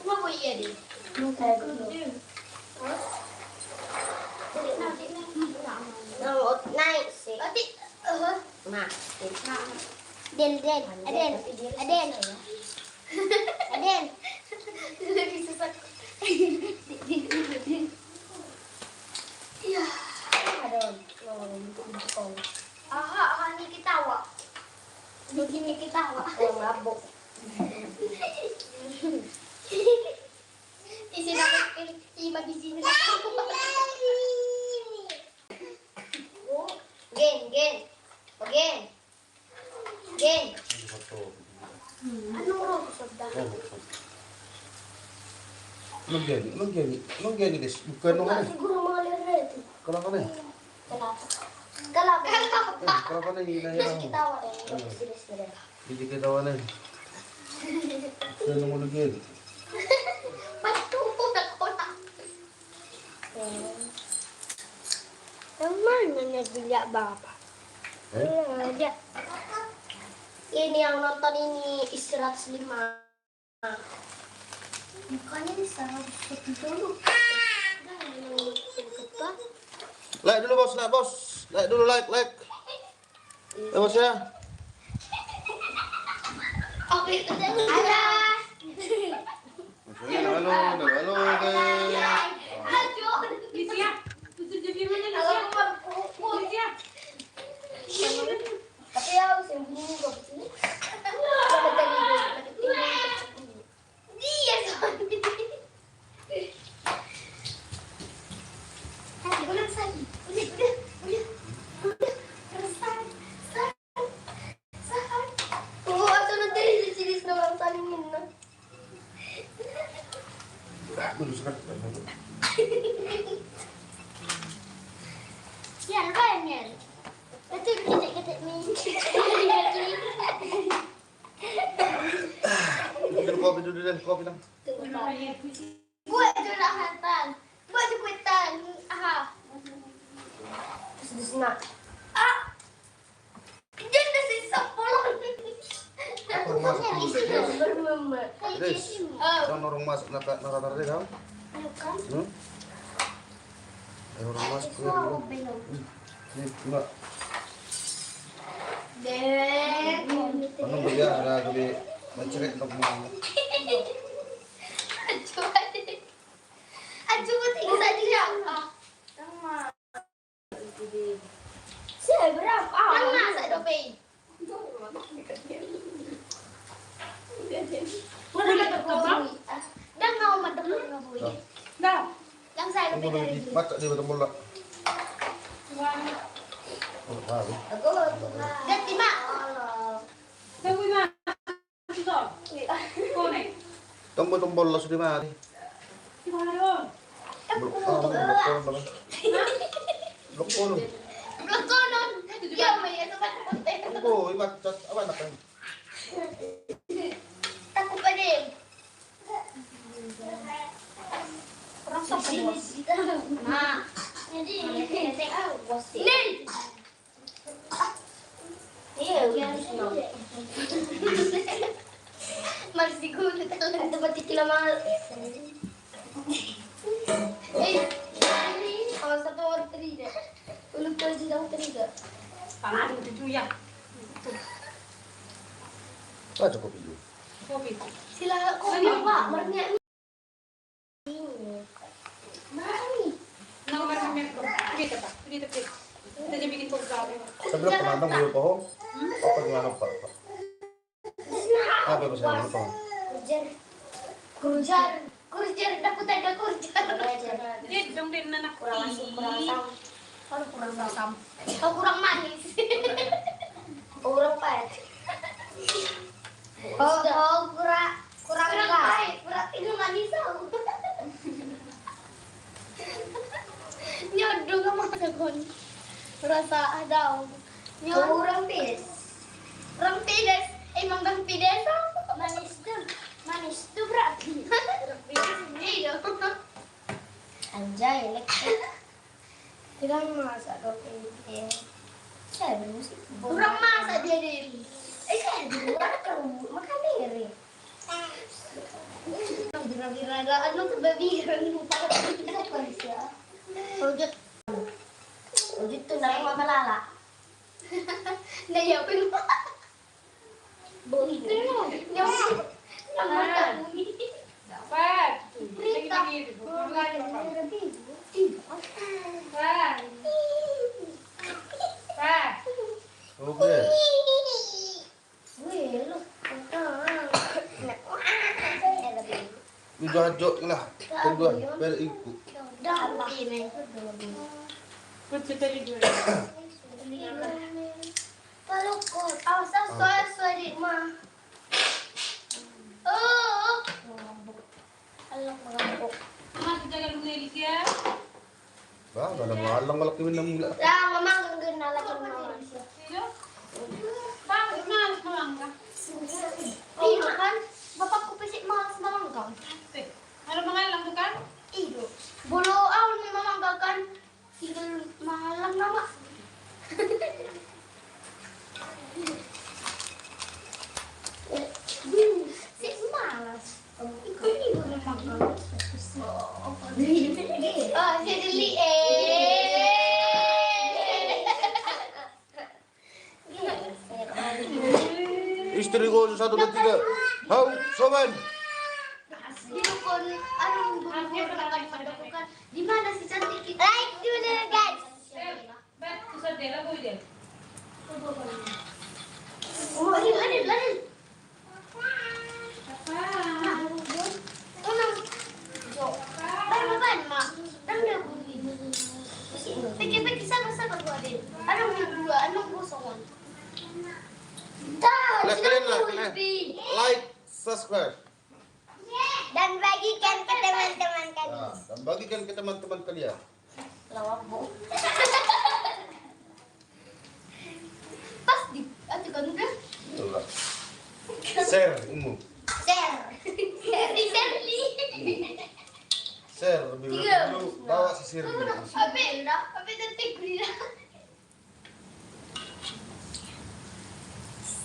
Mau iya deh. Kayak gitu. Naik sih. Nah, Aden. Lebih susah. Iya. Aha, ini ketawa. Begini ketawa. Mabuk. Isi dapat lima di sini. Gen. Ano ro sabda? Long gani des. Bukan nong ano. Siguro mga lere itu. Kenapa nih? Kalapa. Kenapa nih nahira Terus mo? kita wala yung sila. Hindi kita wala. Ano mo lagi? Patunak ko na. Teman nagbilya Bapak. Aja. Ini yang nonton ini 105. Bukannya di 170. Like dulu bos, like bos. Like dulu like. Like bos ya. Oke, ada. Halo guys. Lisya, tutup jadi mana Lisya? Lisya. Tapi ya usin bunyi kok sini. Dia soalnya. Udah lagi. Udah. Oh, atau nanti di sini orang salingin. Dulu sekarang. Ya, kayaknya. Itu ketik-ketik nih. Dulu kopi dulu deh, kopi dong. Gue jurahatan. Buat jepitan. Aha. Terus nak. Ah. Jangan sih sepuluh. Aku masuk dulu. Guys. Guys, kan orang masuk nara deh kau. Ayo kan. Orang masuk dulu. Ini enggak. Dek. Anong berbiasa gabi mencerit untuk mau. Coba tinggal saja. Sama. Saya berapa? Yang masak dope. Mana kita terbang? Dan mau madem nggak boleh. Dah. Yang saya Tunggu dope lagi, macam dia betul bola. Oh, tahu. Aku dan lima. Tunggu mana? Sudah. Kau ni. Tunggu tombol lah sudah mari. Di mana dong? Blok kono. Blok konon. Ya, Maya tempat konten. Tunggu, imat cat apa nak kan? Takut pada. Orang siapa ni? Nah. Jadi saya bosi. Nih. Iya, masih gue telan tempat kilo mahal. Ini kalau satu orang teriak, belum tahu sedang teriak. Tangan itu ya. Baca kopi dulu. Kopi. Sila kau bawa mernya. Mari. Nomor mereka. Kita tak. Kita tak. Kita jadi bikin kopi. Sebelum penantang dulu pohon. Apa gimana pak? Apa bahasa mana pohon? Kurjar, dapat ada kurjar. Dia dong dia anak Kurang asam. Kau kurang manis. Kurang pahit. Kurang pahit. Berarti lu manis tau. Nyodong sama sekon. Rasa ada. Kurang pedes. Kurang pedes. Emang bang pedes tau. Manis tuh berarti. Iya. Anjay, tidak masak kopi. Saya musik. Kurang masak dia diri. Saya dulu aku makan diri. Kira-kira ada anu kebabiran lupa kita kerja. Wujud tuh nama Mama Lala. Nah ya pun. Boni. Nama bumi. Dapat. Rita. Oke. Video hajok lah. Tunggu ber iku. Kunci tadi dulu. Palukot. Awas di mah. Oh. Alam mengambok. Mas jaga dulu Elisia. Ba, wala mahalang malaki min ng mula. Lah, mamang ganda lagi mamang. Sino? Bakit malas malangga? Iya kan? Bapak ko pisik malas mamanggang. Ano pangalan mo kan? Iyo. Bulu aw ni mamanggakan. Tinggal malang nama. Si malas. Ikaw ni ba mamanggang? Oh, si Dili Istri ko sa 1, 2, 3. How, Soben? Dinukon, anong bumbukan padakukan? Di mana si cantik kita? Like dulu guys. Ba't sa dela ko din? Oh, lanil. Unang. Ban, ma. Nang dia bunyi. Pikir-pikir sabar gua din. Anong yang dua? Anong gosongan? Like, subscribe. Dan bagikan ke teman-teman kalian. Nah, dan bagikan ke teman-teman kalian. Lawak bu. Pas di kan udah. Itulah. Share ilmu. Share. Share. Share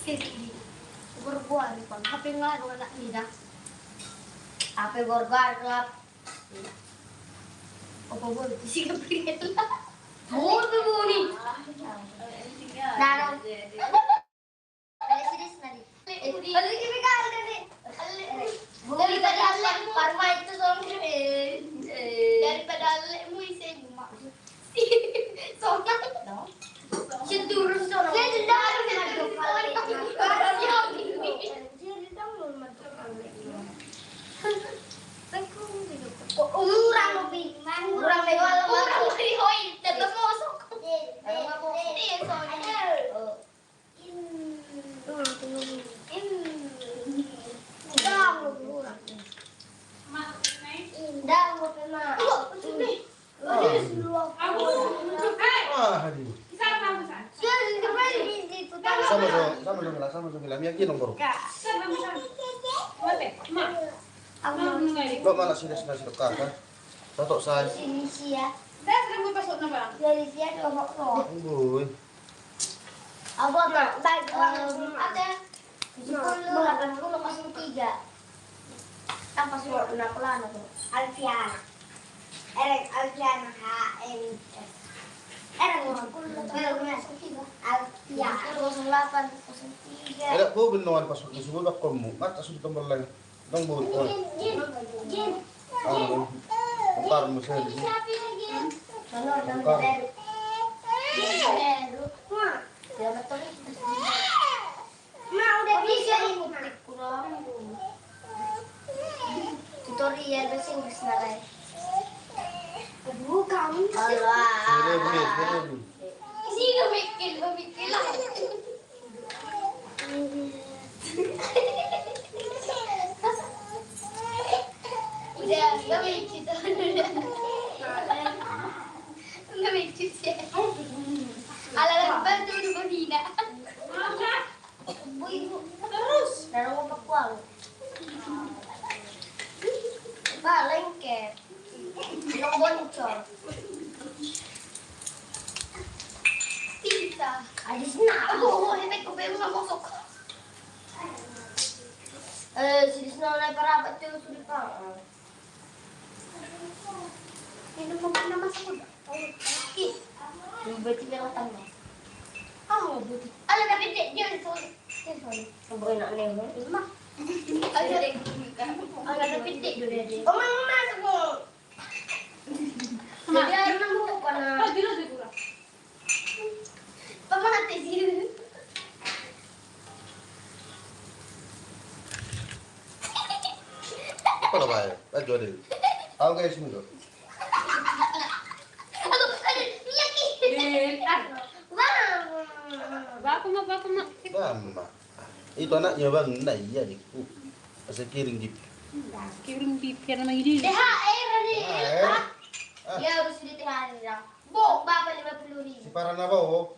Sini. Gor-gor nih, Pak. HP nga wala nila. HP gor-gor klap. Opo bo, si Gabriel. Mo mo ni. Naro. Ay serius na di. Ali kimi ka ali. Ali daripada parma itu song daripada ali mo isen mo. Soalnya no. Cendur sono. Legendary na do kali. Umurang lebih, umurang lewat umurang lebih hoi, tetap masuk. Aduh. Sama dong bilang yakin dong baru. Bapak malah sini dekat kan? Tatok saya. Sini siya. Dari Dari siya kelompok no. Boy. Abo na, bag ada 10 Tanpa surat pelan tuh. Alfiana. Alfiana HMS. Alfiana 0803. Ada po benuan pasok ni subo ba komo. Mata sud tambal lang. Dong bo. Jin. Ano? Par mo sa. Ano dang baru. Ma udah bisa ini kurang. Tutorial bahasa Inggris nalai. Aduh kamu. Sini. Sino mikir lah. Udah, gak mikir tuh. Gak mikir sih. Ala bantu di Bonina. Ibu, terus. Naruh pakuang. Lengket. Belum boncor. Pizza. Ada sini. Aduh, ini aku belum masuk. Sini senang para apa tuh sudah kau. Ini mau mana masuk udah. Berarti dia datang nih. Berarti. Ala tapi dia sorry. Sampai nak nengok. Mah. Ada deh. Ala tapi dia dulu. Omang masuk mo. Dia harus nunggu kana. Pamate sih. Apa lah bay? Ajo deh. Tahu guys mo. Bapak mak. Mama. Itu anaknya bang, nah iya diku. Asa kiring gitu. Kirim bibir nama ini. THR nih. Ah, Dia harus di THR ya. Bok, Bapak 50.000. si para na ba oh?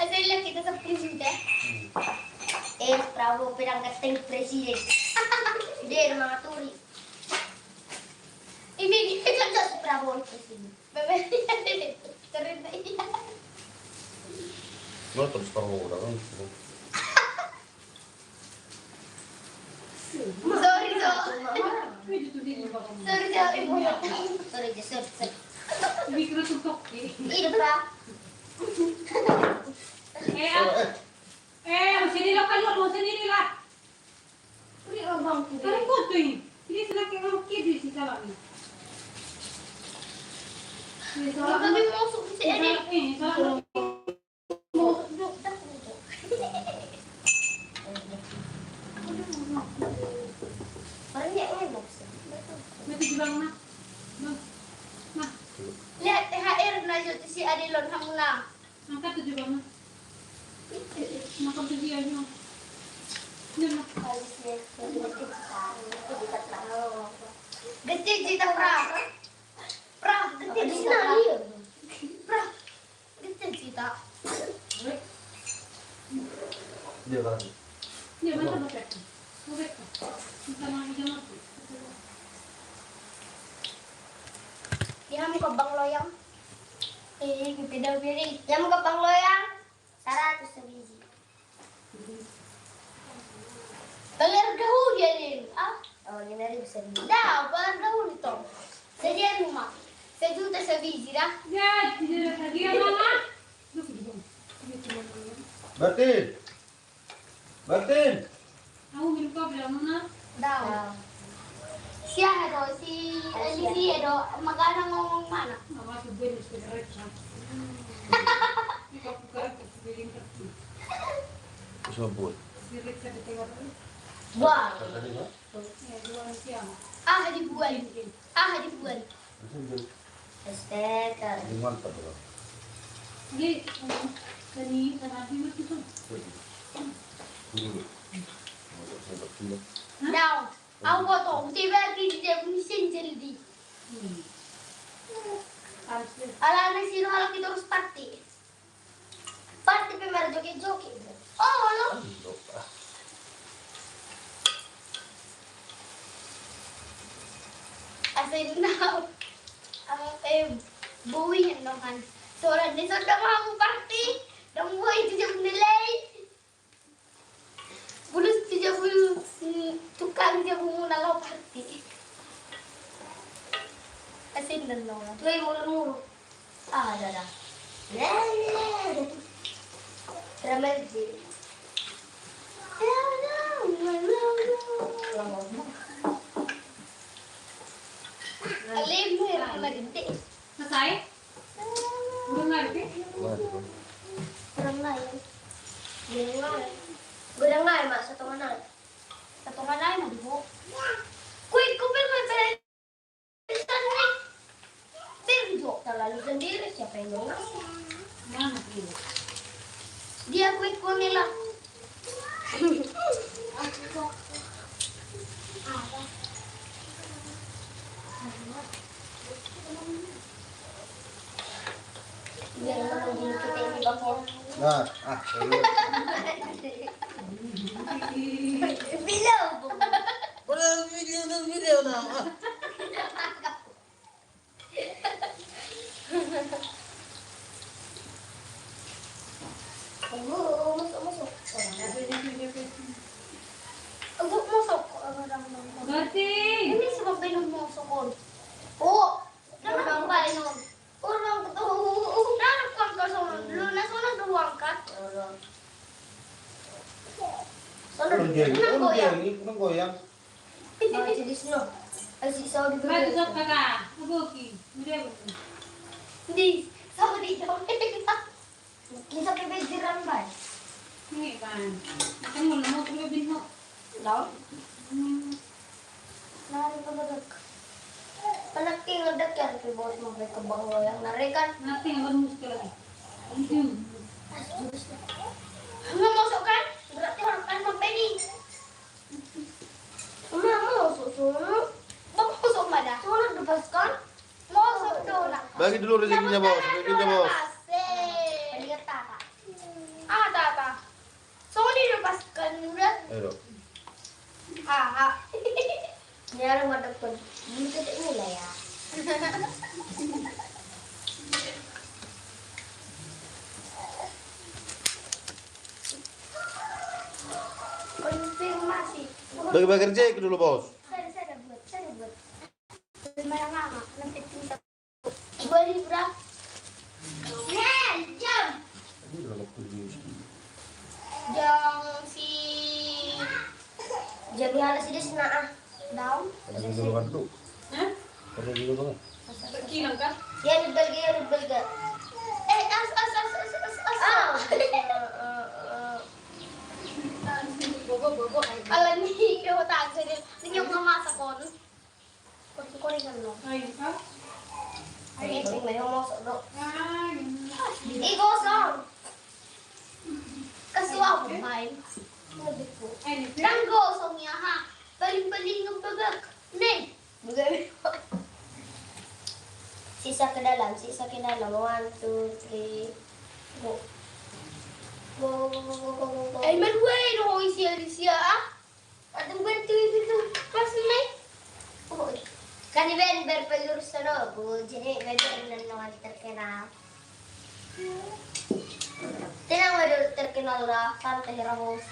Asal lang kita sa presiden. Prabowo pinanggating presiden. Hindi, mga turi. Ibigay ka lang sa Prabowo presiden. Babay, tarin na iya. No, terus para mo lang. Sorry. Pwede to din yung bapak mo. Sorry. Bibir na tutok eh. Ino pa? Sini lang kayo, sini nila. Uri ang bang Karang ko to eh. Hindi sila kayo kido si Salami. Sabi mo usok si Ede. Salami. Parang niya ay box. May tijibang na. Lihat THR na yun si Adelon hamuna. Angkat tijibang na. Nakabigyan nyo. Yan na. Alis niya. Ganti dito, pra. Pra, ganti dito. Pra, ganti dito. Dia kan. Hindi, basta ba pwede? Mabit ka. Ang tanong ko dyan. Diyan mo ka bang loyang? Kita daw biri. Diyan mo ka bang loyang? 100 sebiji. Bayar dahulu dia nih. Ah, oh 5.000 sebiji. Dah, bayar dahulu toh. Sedian rumah. 1 juta sebiji dah. Ya, tidak ada lagi ya, Mama. Batin. Batin. Aku minum kopi dah, Mama. Dah. Siapa do si Alicia do magana ngomong mana? Mama tuh gue sudah rekam. Ini kopi kopi sepiring kopi. Sebut. Sirik saya tengok. Wah. Tadi apa? Ya, 2 siang. Ah dibuat. Ah dibuat. Astaga. Ini mantap loh. Jadi, tadi tadi itu tuh. Dulu. Daw. Aku foto. Tiba dia mesin jadi. Ala na sino halak kita harus party. Party pe mer joget-joget. Oh, no. Asin na. Ang buwihin naman. So, di sa damang party. Dang buhay itu jam nilai. Bulus tu jam tukang jam muna lau party. Asin na naman. Tuloy mulu-mulu. Ah, dah. Ramai je. Alim mo yung maganda. Selesai? Belum lagi? Kurang lain. Gudang lain, Mak. Satu mana? Satu mana, Mak? Kuih, kupil mo yung pala. Sergio, terlalu sendiri. Siapa yang mau? Mana itu? Dia kuih ko nila. Biar menunggu kita ini bakal. Nah, Bilau. video na. Masuk. Agak masuk. Berarti. Ini sebab pinagmasok ko. Oo. Nanang ba yun? Urang ko. Nanang ka sa lunas mo nagduwang ka. Orang jeng, kurang goyang. Jadi sino. Ay si Saudi Berarti sok kakak. Aboki. Udah. Hindi. Saudi daw. Kita pipediran ba? Ini kan. Kan mau mau tuh bin mau. Law? Nari ka ba dag? Panaki nga dag yan. Kaya bawat mo may kabang goyang. Narikan. Nanti nggak muskil lagi. Ini. Masuk kan? Berarti orang kan mempedi. Masuk. Bang masuk mana? Sudah lepaskan. Masuk dulu. Bagi dulu rezekinya bos, Lihat tata. Ah tata. So dilepaskan udah. Ayo. Ini orang madep pun. Ini titik nilai ya. Konfirmasi. Bagi-bagi rezeki dulu bos. Saya buat. Lumayan lama. Nanti kita. 2.000 berapa? Jam. Ini udah waktu news. Jam si. Jam halas dia senang. Daun. Ada dulu kan dulu. Hah? Ada dulu kan. Berkilang kan? Ya dibelga. As. Bobo. Alam ni kau tak jadi. Ni yung mamasak kon. Kon kan lo. Ayo kak. Ay, may masuk do. Ah, Igosong. Kasi ako main. ini. Nang gosong niya ha. Baling-baling ng bagak. Nen. Sisa ke dalam. 1, 2, 3. Go. Ay, maluway. No, siya ah. At ang ganito itu. Kasi may. Kan Ben berpelurus sana, Bu. Jadi Ben nan nawan terkena. Tenang, waduh. kenal dah, santai Ramos.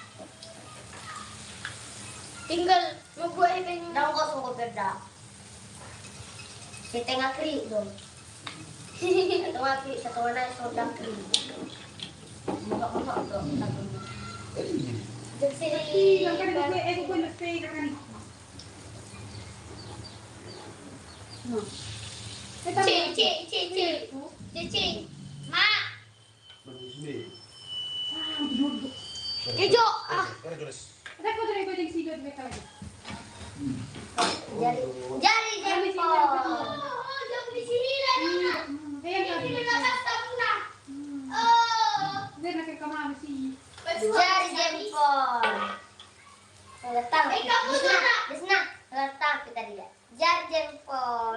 Tinggal membuat event dalam kosong ko perda. Kita ngakri dong. Atau ngakri satu mana soda kri. Enggak mau dong. Jadi Yang kan gue gue mesti kan. No. Cici. Ma. Sini. Duduk. Ijo. Kare Jones. Ada kau dari gue sih gue lagi. Jari jempol. Jangan di sini lah. Ini nak tapuna. Dia nak ke kamar sih. Jari jempol. Letak. Disana. Letak kita dia. Jari jempol.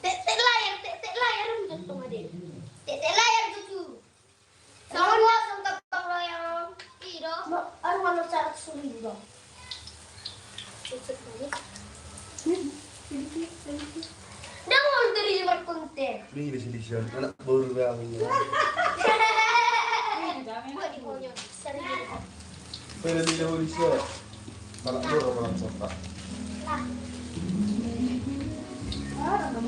Tek layar untuk adik. Tek layar tutu. Kalau langsung ke loyang. Iro. Ano ano cara sulit dong. Dah mau dari luar konten. Ini di sini anak baru kami. Buat di bawahnya. Serius. Pwede nila huli siya. Malak baru malak sota. Ano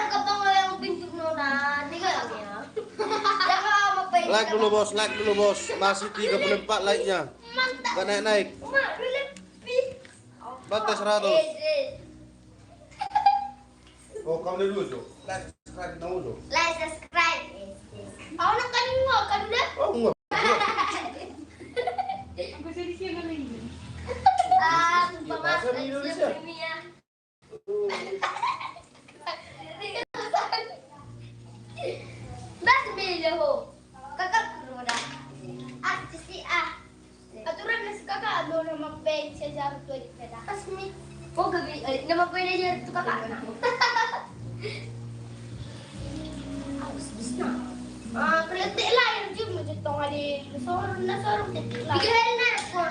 ka bang yung pintuk nuna? Tiga lang ya. Jangan mapay. Like dulu bos. Masih 34 like-nya. Mantap. Gak naik-naik. Mak, lebih. Batas 100. Oh, kamu dulu, Jo. Like, subscribe na ulo. Like, subscribe. Ako nang kanin mo, kanina. Oh, enggak. Gue sih sih nggak lagi. Bahasa di Indonesia. Bas bela ho. Kakak kuno dah. Sisi aturan na si kakak ano na mag-beg siya sa tuwid peda. Asmi. Oh, gabi na mag-pwede niya ito kakak. Bis na. Kalate lah yang jud mo dito nga di nasorong dito lang. Bigyan na ako.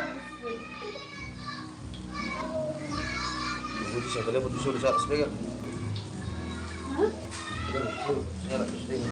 Buti siya, kalian butuh sulit sa speaker. Hah? Sudah, sudah, sudah.